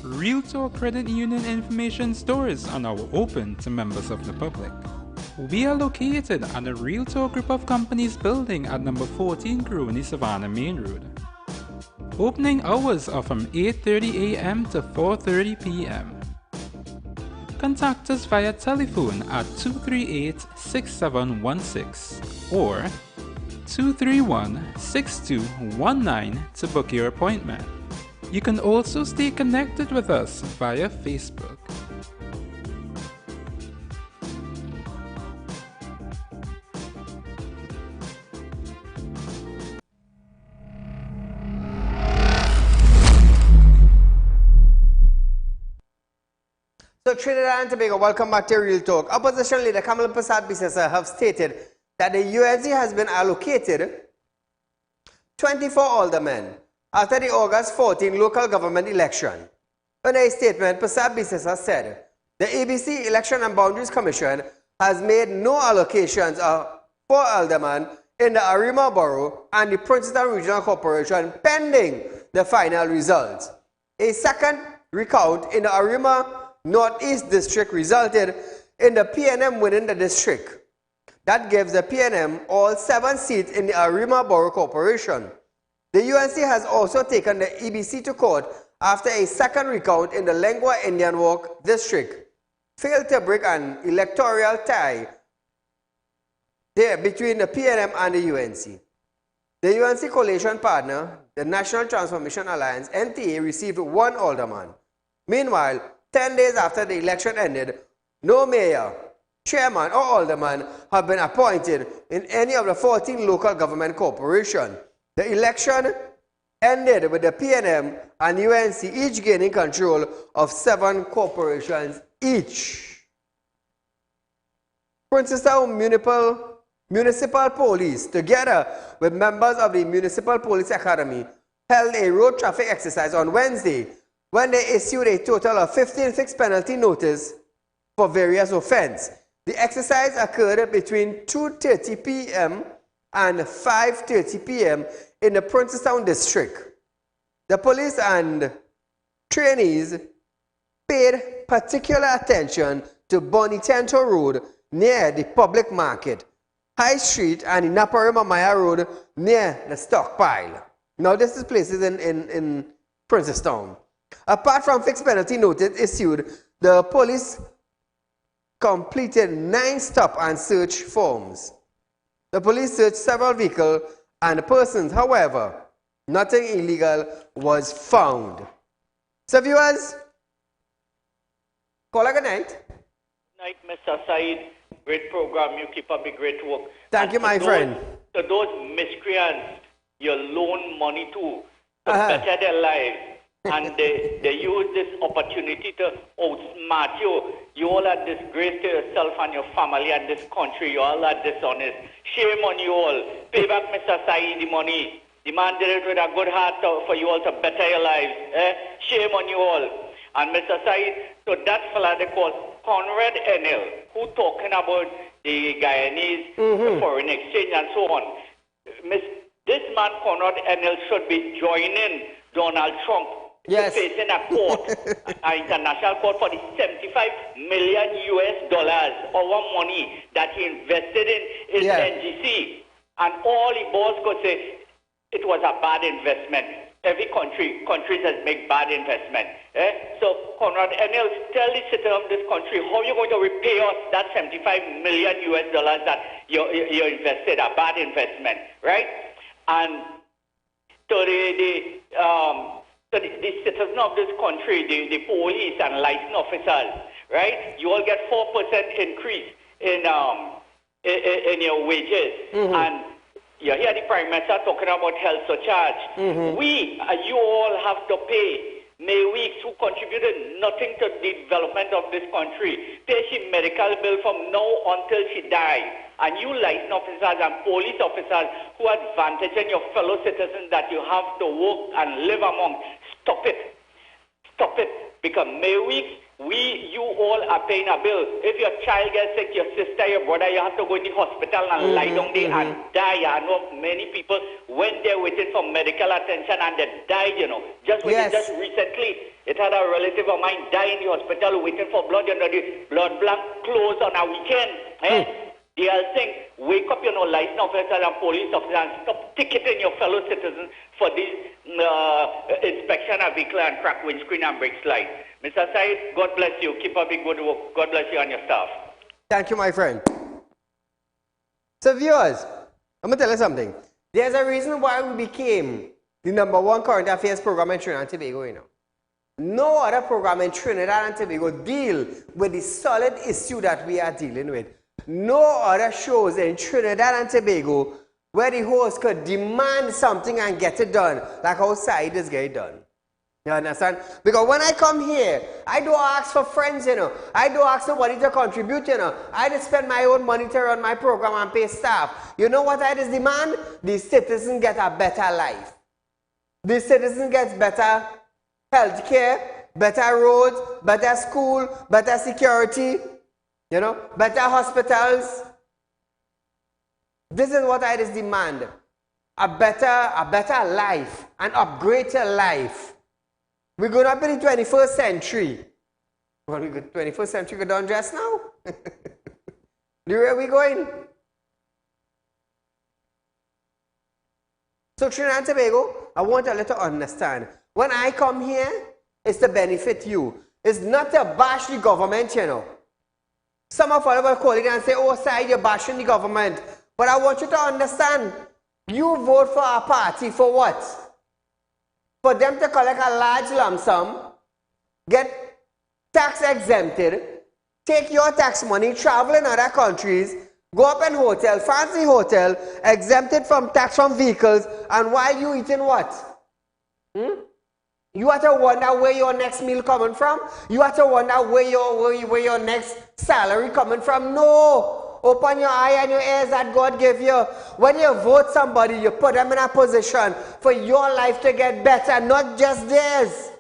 Realtalk Credit Union information stores are now open to members of the public. We are located at the Realtalk Group of Companies building at number 14 Crony Savannah Main Road. Opening hours are from 8:30 a.m. to 4:30 p.m. Contact us via telephone at 238-6716 or 231-6219 to book your appointment. You can also stay connected with us via Facebook. So Trinidad and Tobago, welcome back to Real Talk. Opposition leader Kamal Prasad Bisesa have stated that the UNC has been allocated 24 aldermen after the August 14 local government election. In a statement, Prasad Bisesa said, the ABC Election and Boundaries Commission has made no allocations for aldermen in the Arima Borough and the Princeton Regional Corporation pending the final results. A second recount in the Arima Northeast District resulted in the PNM winning the district. That gives the PNM all 7 seats in the Arima Borough Corporation. The UNC has also taken the EBC to court after a second recount in the Lengua Indian Walk district failed to break an electoral tie there between the PNM and the UNC. The UNC coalition partner, the National Transformation Alliance, NTA, received 1 alderman. Meanwhile, 10 days after the election ended, no mayor, chairman, or alderman have been appointed in any of the 14 local government corporations. The election ended with the PNM and UNC each gaining control of 7 corporations each. Princeton Municipal Police, together with members of the Municipal Police Academy, held a road traffic exercise on Wednesday when they issued a total of 15 fixed penalty notices for various offenses. The exercise occurred between 2:30 p.m. and 5:30 p.m. in the Princeton district. The police and trainees paid particular attention to Bonitento Road near the public market, High Street, and Naparima Maya Road near the stockpile. Now this is places in Princeton. Apart from fixed penalty notice issued, the police completed 9 stop and search forms. The police searched several vehicles and persons. However, nothing illegal was found. So viewers, call a good night. Good night, Mr. Saeed. Great program. You keep up the great work. Thank you, my friend. To those miscreants you loan money to better their lives, and they use this opportunity to outsmart you. You all are disgrace to yourself and your family and this country. You all are dishonest. Shame on you all. Pay back Mr. Saieed the money. The man did it with a good heart for you all to better your lives. Shame on you all. And Mr. Saieed, so that fella they call Conrad Enel, who talking about the Guyanese foreign exchange and so on. This man, Conrad Enel, should be joining Donald Trump. Yes. Facing a court, an international court for the $75 million our money that he invested in NGC. And all the boss could say, it was a bad investment. Every countries has made bad investment. So, Conrad Enel, tell the citizens of this country how you're going to repay us that $75 million that you invested, a bad investment, right? And to the citizens of this country, the police and licensed officers, right? You all get 4% increase in your wages, and you hear the Prime Minister talking about health surcharge. We, you all have to pay May Weeks, who contributed nothing to the development of this country, pay she medical bill from now until she dies. And you licensed officers and police officers who are advantaging your fellow citizens that you have to work and live among, stop it. Stop it. Because May Weeks, you all are paying a bill. If your child gets sick, your sister, your brother, you have to go in the hospital and lie down there and die. I know many people went there waiting for medical attention and they died, you know. Just recently, it had a relative of mine die in the hospital waiting for blood. You know, the blood bank closed on a weekend. They all think, wake up, you know, licensed officers and police officers and stop ticketing your fellow citizens for this inspection of vehicle and crack windscreen and brake slide. Mr. Said, God bless you. Keep up the good work. God bless you and your staff. Thank you, my friend. So, viewers, I'm going to tell you something. There's a reason why we became the #1 current affairs program in Trinidad and Tobago, you know. No other program in Trinidad and Tobago deal with the solid issue that we are dealing with. No other shows in Trinidad and Tobago where the host could demand something and get it done, like how Saieed is getting done. You understand? Because when I come here, I don't ask for friends, you know. I don't ask nobody to contribute, you know. I just spend my own money to run my program and pay staff. You know what I just demand? The citizens get a better life. The citizens get better health care, better roads, better school, better security, you know, better hospitals. This is what I just demand. A better life, an upgraded life. We're going up in the 21st century. Well, we got 21st century go down just now. Where are we going? So Trinidad and Tobago, I want you to understand. When I come here, it's to benefit you. It's not to bash the government, you know. Some of us will call it and say, oh, Said, you're bashing the government. But I want you to understand, you vote for a party for what? For them to collect a large lump sum, get tax exempted, take your tax money, travel in other countries, go up in hotel, fancy hotel, exempted from tax from vehicles, and while you eating what? You have to wonder where your next meal coming from? You have to wonder where your next salary coming from? No! Open your eye and your ears that God gave you. When you vote somebody, you put them in a position for your life to get better, not just theirs.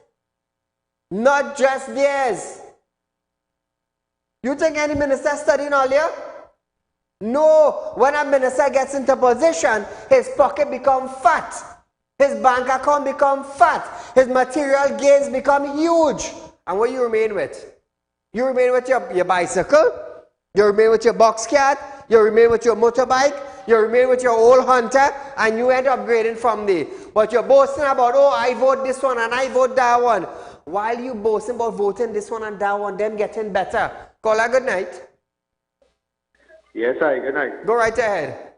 Not just theirs. You think any minister studying all year? No. When a minister gets into position, his pocket become fat. His bank account become fat. His material gains become huge. And what you remain with? You remain with your bicycle. You remain with your box cat, you remain with your motorbike, you remain with your old Hunter, and you end up upgrading from there. But you're boasting about, oh, I vote this one and I vote that one. While you boasting about voting this one and that one, them getting better. Caller, good night. Yes, sir, good night. Go right ahead.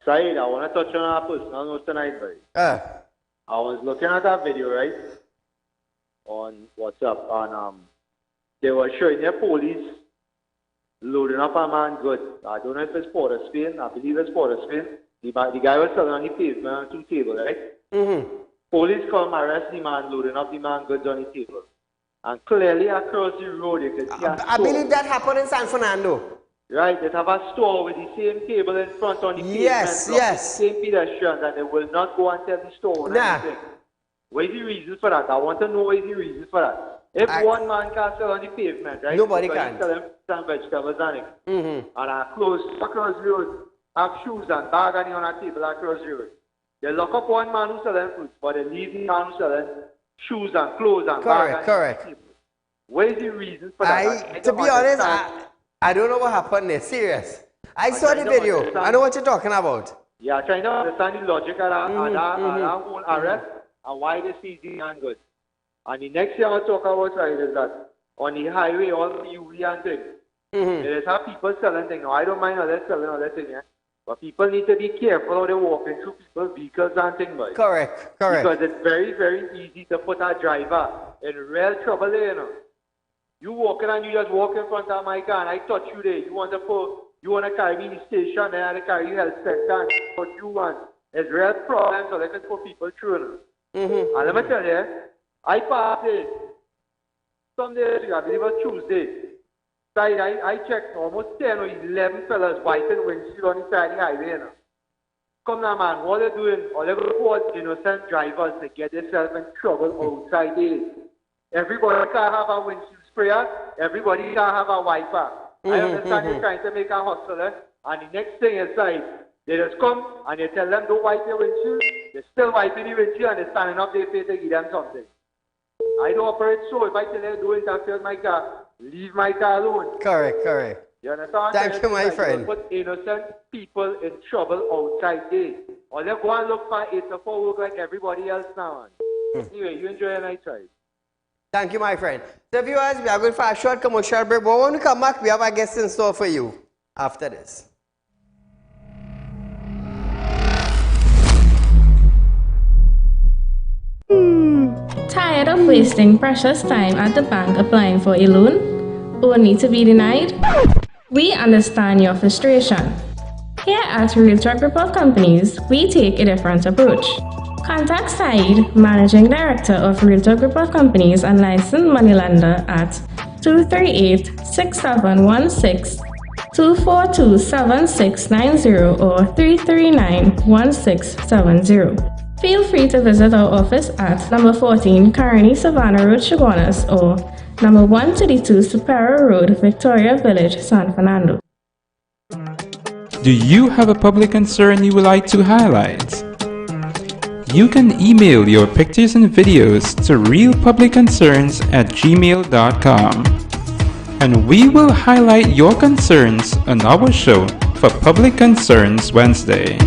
Said, I want to touch on a personal note tonight, right? I was looking at that video, right, on WhatsApp, and they were showing their police loading up a man good. I don't know if it's Port of Spain. I believe it's Port of Spain. The guy was sitting on the pavement on 2 tables, right? Police come arrest the man, loading up the man goods on the table. And clearly across the road, you can see a store. I believe that happened in San Fernando. Right, they have a store with the same table in front on the pavement. Yes. The same pedestrians, and they will not go and tell the store anything. What is the reason for that? I want to know what is the reason for that. If one man can sell on the pavement, right? Nobody because can. Sell them some vegetables on it. And I close across the road, have shoes and bag on a table across the road. They lock up one man who's selling fruits, but they leave the man who's selling shoes and clothes and bag on the table. What is the reason for that? To be honest, I don't know what happened there. Serious. I saw the video. I know what you're talking about. Yeah, trying to understand the logic of that whole arrest and why they seize the man goods. And the next thing I'll talk about is that on the highway, all the UV and things, there are people selling things. Now, I don't mind others selling other things, but people need to be careful how they're walking through people's vehicles and things. Boy. Correct. Because it's very, very easy to put a driver in real trouble there, you know. You walking and you just walk in front of my car and I touch you there. You want to carry me in the station and I carry you health sector and what you want. It's real problem, so they can put people through. And let me tell you, I passed it some days ago, I believe it was Tuesday. I checked almost 10 or 11 fellas wiping windshield on the side of the highway. You know. Come now, man, what they're doing, all they're going to call innocent drivers to get themselves in trouble outside there. Everybody can have a windshield sprayer, everybody can have a wiper. I understand you're trying to make a hustle, and the next thing is like, they just come and they tell them don't wipe your windshield, they're still wiping the windshield and they're standing up there to give them something. I don't operate so. If I tell you don't interfere with my car, leave my car alone. Correct. You understand? Thank you, my friend. Put innocent people in trouble outside there. Or they go and look for 8 to 4 work like everybody else now. Anyway, you enjoy your night ride. Thank you, my friend. So viewers, we are going for a short commercial break, but when we come back, we have a guest in store for you after this. Tired of wasting precious time at the bank applying for a loan, only to be denied? We understand your frustration. Here at Realtor Group of Companies, we take a different approach. Contact Saieed, Managing Director of Realtor Group of Companies and licensed moneylender at 238-6716, 242-7690 or 339-1670. Feel free to visit our office at number 14 Carney Savannah Road, Chaguanas, or number 132 Superior Road, Victoria Village, San Fernando. Do you have a public concern you would like to highlight? You can email your pictures and videos to realpublicconcerns@gmail.com, and we will highlight your concerns on our show for Public Concerns Wednesday.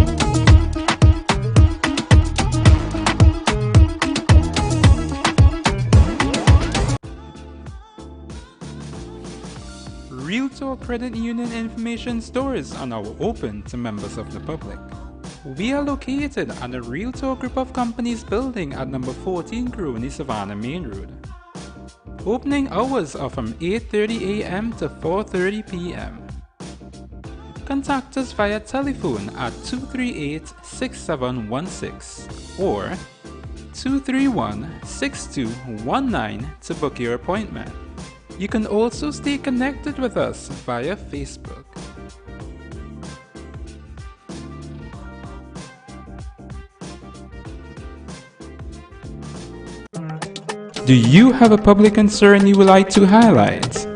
Realtor Credit Union information stores are now open to members of the public. We are located at the Realtor Group of Companies building at number 14 Grooney Savannah Main Road. Opening hours are from 8:30 a.m. to 4:30 p.m. Contact us via telephone at 238-6716 or 231-6219 to book your appointment. You can also stay connected with us via Facebook. Do you have a public concern you would like to highlight?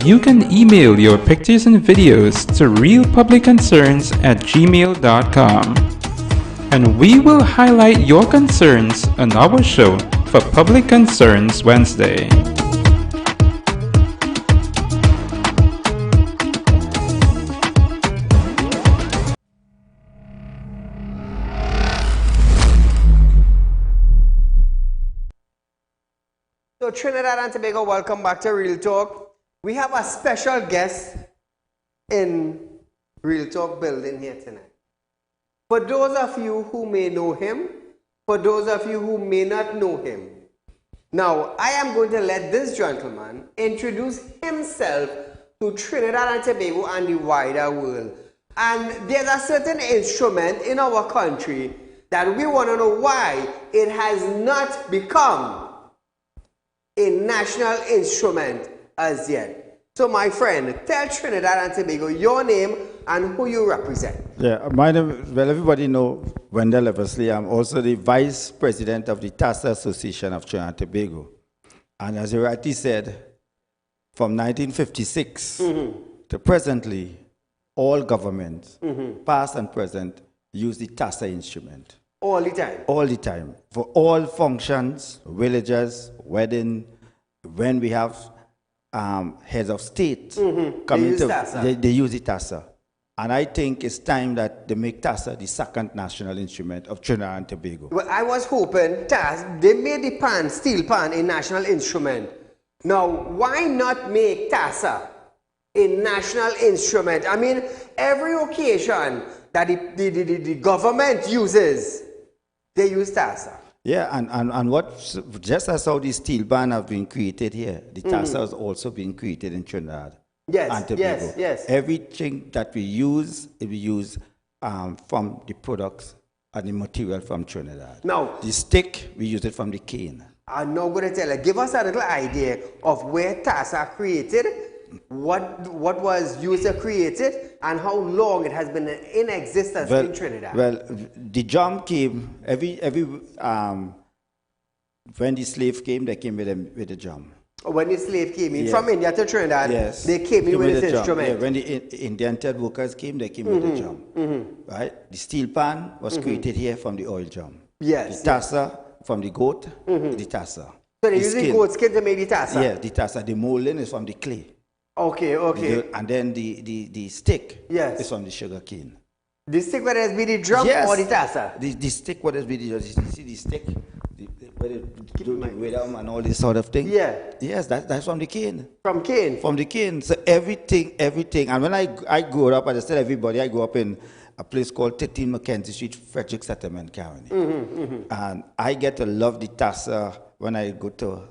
You can email your pictures and videos to realpublicconcerns@gmail.com, and we will highlight your concerns on our show for Public Concerns Wednesday. So Trinidad and Tobago, welcome back to Real Talk. We have a special guest in Real Talk building here tonight. For those of you who may know him, for those of you who may not know him, now I am going to let this gentleman introduce himself to Trinidad and Tobago and the wider world. And there's a certain instrument in our country that we want to know why it has not become a national instrument as yet. So my friend, tell Trinidad and Tobago your name and who you represent. Yeah, my name, well, everybody know Wendell Eversley. I'm also the Vice President of the TASA Association of Trinidad and Tobago. And as you rightly said, from 1956 to presently, all governments, past and present, use the TASA instrument. All the time? All the time. For all functions, villages, wedding, when we have heads of state coming they use the TASA. And I think it's time that they make TASA the second national instrument of Trinidad and Tobago. Well, I was hoping they made the pan, steel pan, a national instrument. Now, why not make TASA a national instrument? I mean, every occasion that the government uses, they use TASA. Yeah, and what, just as how the steel band have been created here, the TASA has also been created in Trinidad. Yes, yes, yes. Everything that we use from the products and the material from Trinidad. Now, the stick, we use it from the cane. I'm now going to tell you, give us a little idea of where TASA created, what was used to create it, and how long it has been in existence in Trinidad. Well, the drum came, when the slave came, they came with the drum. When the slave came in from India to Trinidad, they came in with this instrument. Yeah, when the indented workers came, they came with the drum. Right? The steel pan was created here from the oil drum. Yes. The TASA from the goat, the TASA. So they're using goat skin to make the TASA? Yes, the TASA. The molding is from the clay. Okay, okay. And then the stick is from the sugar cane. The stick, whether it's be the drum or the TASA? The stick, whether it's be the, you see the stick? The rhythm and all this sort of thing. Yeah. Yes, that's from the cane. From cane? From the cane. So everything. And when I grew up, as I tell everybody, I grew up in a place called 13 Mackenzie Street, Frederick Settlement County. And I get to love the TASA when I go to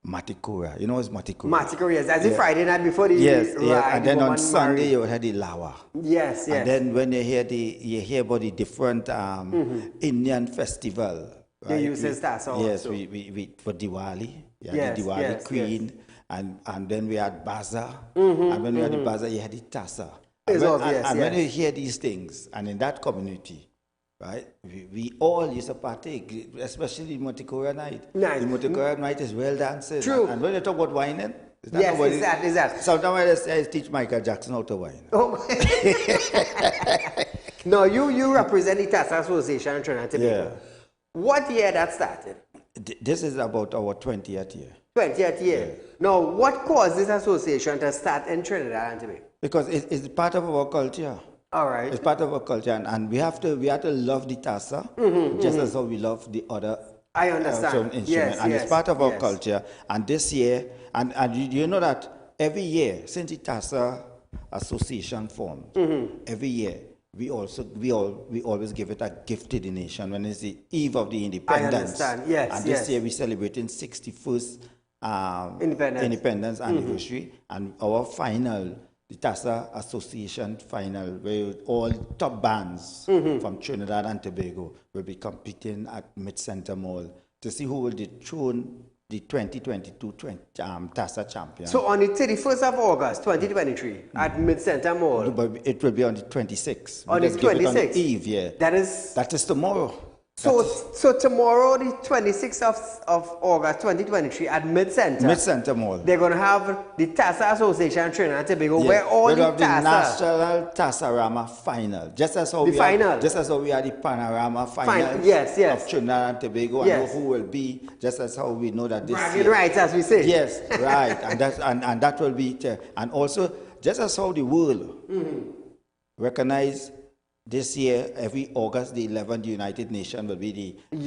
Matikura. You know what's Matikura? Matikura, yes. That's the Friday night before the ride. And then on Sunday you had the Lawa. Yes, yes. And then when you hear about the different Indian festival. Right? They use TASA also. Yes, we for Diwali. Yeah, the Diwali Queen. Yes. And then we had Bazaar. And when we had the Bazaar, you had the TASA. And when you hear these things, and in that community, right, we all used to partake, especially the Motikora night. Nice. The Motikora night is well dancing. True. And when you talk about whining, is that. Sometimes I say, teach Michael Jackson how to whine. Oh. No, you represent the TASA Association in Trinidad and Tobago. Yeah. What year that started? This is about our 20th year. 20th year. Yeah. Now, what caused this association to start in Trinidad and Tobago? Because it's part of our culture. All right. It's part of our culture, and we have to love the TASA, just as how we love the other. I understand. Yes, and it's part of our culture. And this year, and you know that every year since the TASA Association formed, every year we always give it a gift to the nation when it's the eve of the independence. I understand. Yes. And this year we're celebrating 61st independence anniversary, and our final, the TASA Association final, where all top bands from Trinidad and Tobago will be competing at Mid-Center Mall to see who will dethrone the 2022 TASA champion. So on the 31st of August, 2023, at Mid-Center Mall? No, but it will be on the 26th. On the 26th? On the eve, yeah. That is tomorrow. So tomorrow, the 26th of August 2023, at Mid-Center Mall, they're going to have the TASA Association in Trinidad and Tobago, where all the TASA... the National TASA-Rama final. Just as how we had the Panorama final of Trinidad and Tobago, and who will be, just as how we know that this bragging rights, as we say. Yes, right. and that will be... And also, just as how the world recognize this year, every August, the 11th United Nations will be on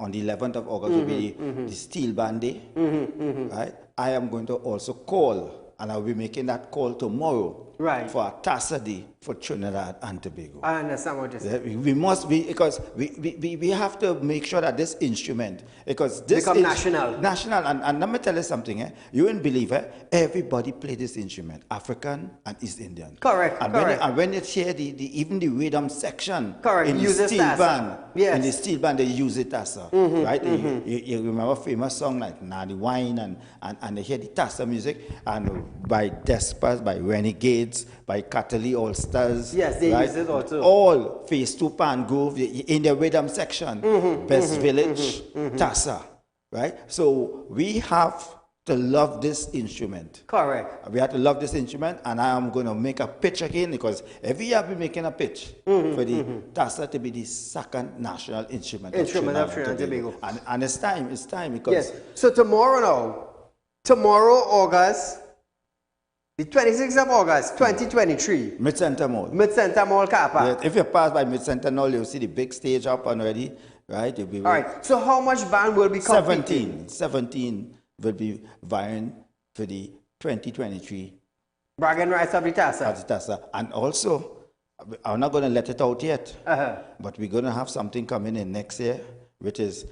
the 11th of August will be the Steel Band Day. Right? I am going to also call, and I'll be making that call tomorrow, right, for a Tassa Day for Trinidad and Tobago. I understand what you're saying. We must be, because we have to make sure that this instrument, because this become national. National, and let me tell you something, you wouldn't believe it, everybody play this instrument, African and East Indian. Correct, and correct. When you hear even the rhythm section, correct, in the steel band, in the steel band, they use it Tassa, right? You remember famous song like Nadi Wine, and they hear the Tassa music, and by Despas, by Renegades, by Cataly All Stars. Yes, they use it also. All Phase 2 Pan Grove in the rhythm section. Best Village, Tassa, right? So we have to love this instrument. Correct. We have to love this instrument, and I am going to make a pitch again, because every year I've been making a pitch for the Tassa to be the second national instrument of Trinidad and Tobago. And it's time because... Yes. So tomorrow, August, the 26th of August, 2023. Mid-Center Mall. Mid-Center Mall car park. Yes, if you pass by Mid-Center Mall, you'll see the big stage up already, right? All right. So how much band will be competing? 17 will be vying for the 2023 bragging rights of the Tassa. And also, I'm not going to let it out yet, but we're going to have something coming in next year, which is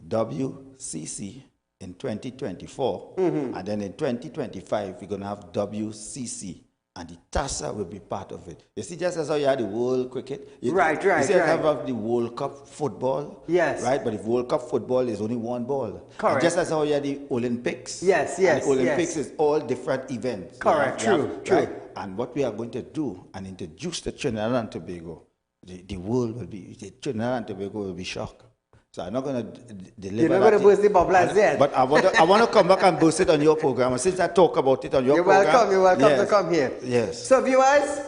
WCC in 2024, and then in 2025 we're going to have WCC, and the Tassa will be part of it. You see, just as how you had the World Cricket, you see, you have the World Cup football, right? But if World Cup football is only one ball, and just as how you had the Olympics, the Olympics is all different events. Correct, true. Right? And what we are going to do and introduce to Trinidad and Tobago, the world will be, Trinidad and Tobago will be shocked. So I'm not going to deliver. You're not going to burst the bubble as yet. But I want to come back and burst it on your program. And since I talk about it on your program. You're welcome to come here. Yes. So viewers,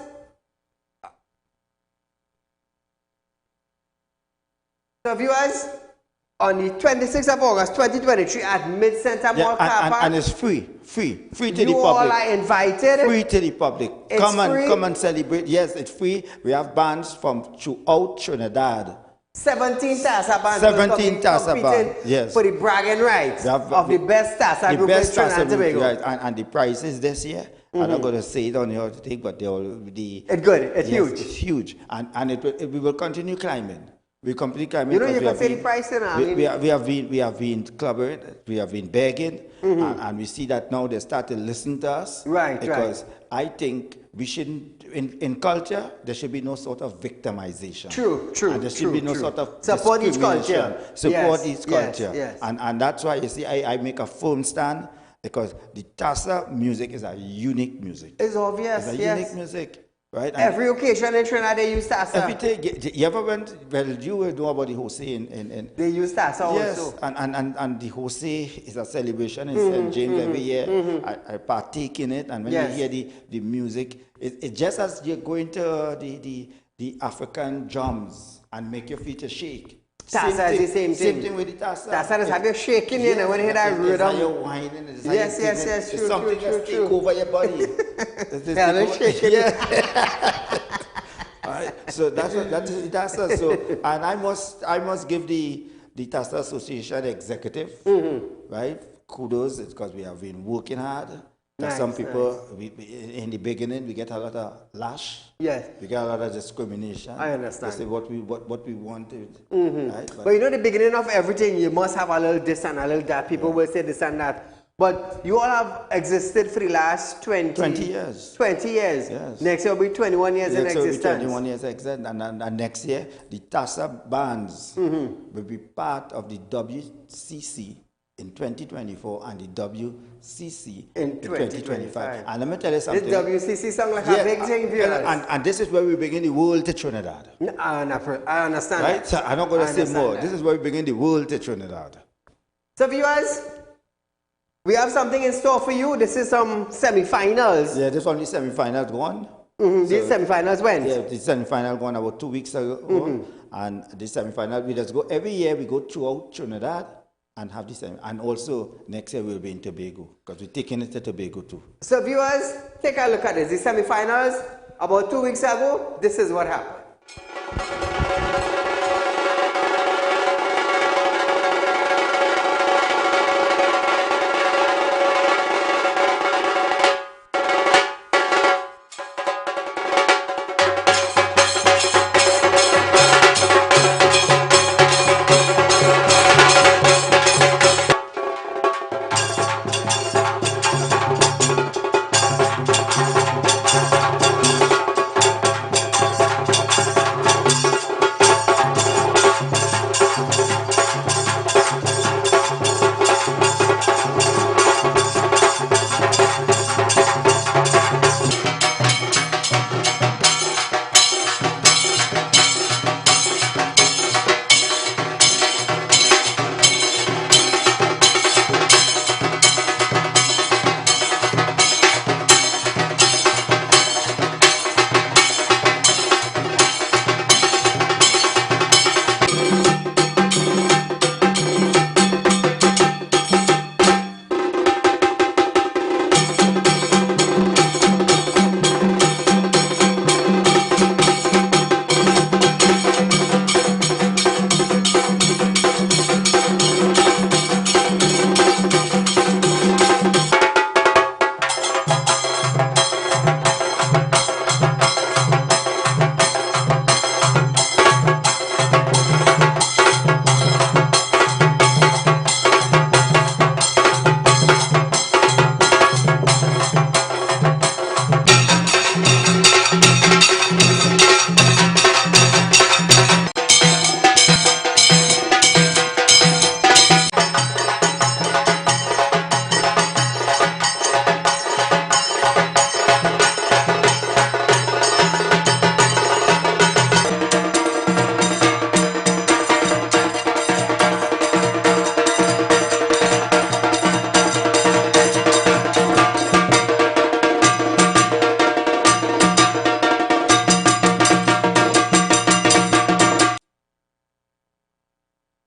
on the 26th of August 2023 at Mid-Center Mall car park. And it's free to the public. You all are invited. Free to the public. Come and celebrate. Yes, it's free. We have bands from throughout Trinidad. 17 Tassa bands competing for the bragging rights of the best Tassa group in Trinidad and Tobago. Right. And the prizes this year, I'm not going to say it on your thing, but it's good. It's huge. It's huge. And we will continue climbing. We continue climbing. You know, you can say the price now. We have been clubbing, we have been begging, and we see that now they start to listen to us. Right, because I think we shouldn't, in culture, there should be no sort of victimization. True. And there should be no sort of support each culture. Support each culture. Yes. And that's why you see I make a firm stand, because the Tassa music is a unique music. It's obvious. It's a unique music. Right? Every occasion in Trinidad they use Tassa. Everything. You ever went? Well, you will know about the Jose in they use Tassa also. Yes, and the Jose is a celebration in St. James every year. I partake in it, and when you hear the music, it's just as you're going to the African drums and make your feet shake. Tassa is the same thing. Same thing with the Tassa. Tassa does have you shaking in when you hear that rhythm. You're whining. Yes, it's something that take over your body. Shaking. All right. So that is the Tassa. So, and I must give the Tassa Association executive, right, kudos, because we have been working hard. Nice, some people, in the beginning, we get a lot of lash. Yes. We get a lot of discrimination. I understand. They say what we wanted. Right? But you know, the beginning of everything, you must have a little this and a little that. People will say this and that. But you all have existed for the last 20 years. 20 years. Yes. Next year will be 21 years in existence. Next year will be 21 years in existence. And next year, the Tassa bands will be part of the WCC in 2024 and the WCC in 2025. And let me tell you something. This WCC sounds like a big thing, viewers. And this is where we begin the world to Trinidad. I understand right? that. So I'm not going to say more. This is where we begin the world to Trinidad. So viewers, we have something in store for you. This is some semi-finals. Yeah, this only semi-finals gone. These semi-finals when? Yeah, the semi-final gone about 2 weeks ago. And the semi-final, we just go, every year we go throughout Trinidad and have the same. And also, next year we'll be in Tobago, because we're taking it to Tobago too. So viewers, take a look at this. The semi-finals, about 2 weeks ago, this is what happened.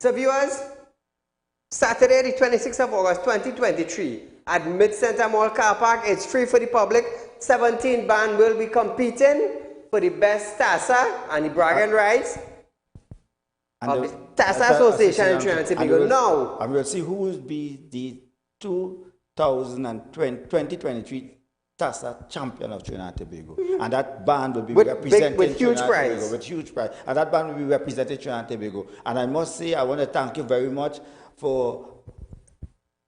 So viewers, Saturday the 26th of August 2023 at Mid-Center Mall Car Park. It's free for the public. 17 bands will be competing for the best TASA and the bragging rights of the TASA Association in Trinidad and Tobago. Now, and we'll see who will be the 2023 TASA champion of Trinidad and Tobago. And that band will be representing with huge prize. Tobago, with huge prize. And that band will be representing Trinidad and Tobago. And I must say, I want to thank you very much for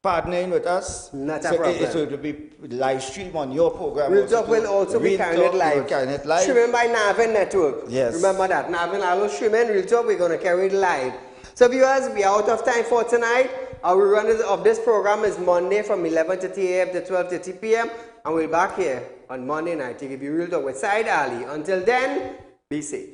partnering with us. Not a problem. So it will be live stream on your program. Real Talk will also be carrying it live. Streaming by Navin Network. Yes. Remember that. Navin Allo streaming. Real Talk, we're going to carry it live. So viewers, we are out of time for tonight. Our rerun of this program is Monday from 11:30 a.m. to 12:30 p.m. And we'll be back here on Monday night to give you Real Talk with Saieed Ali. Until then, be safe.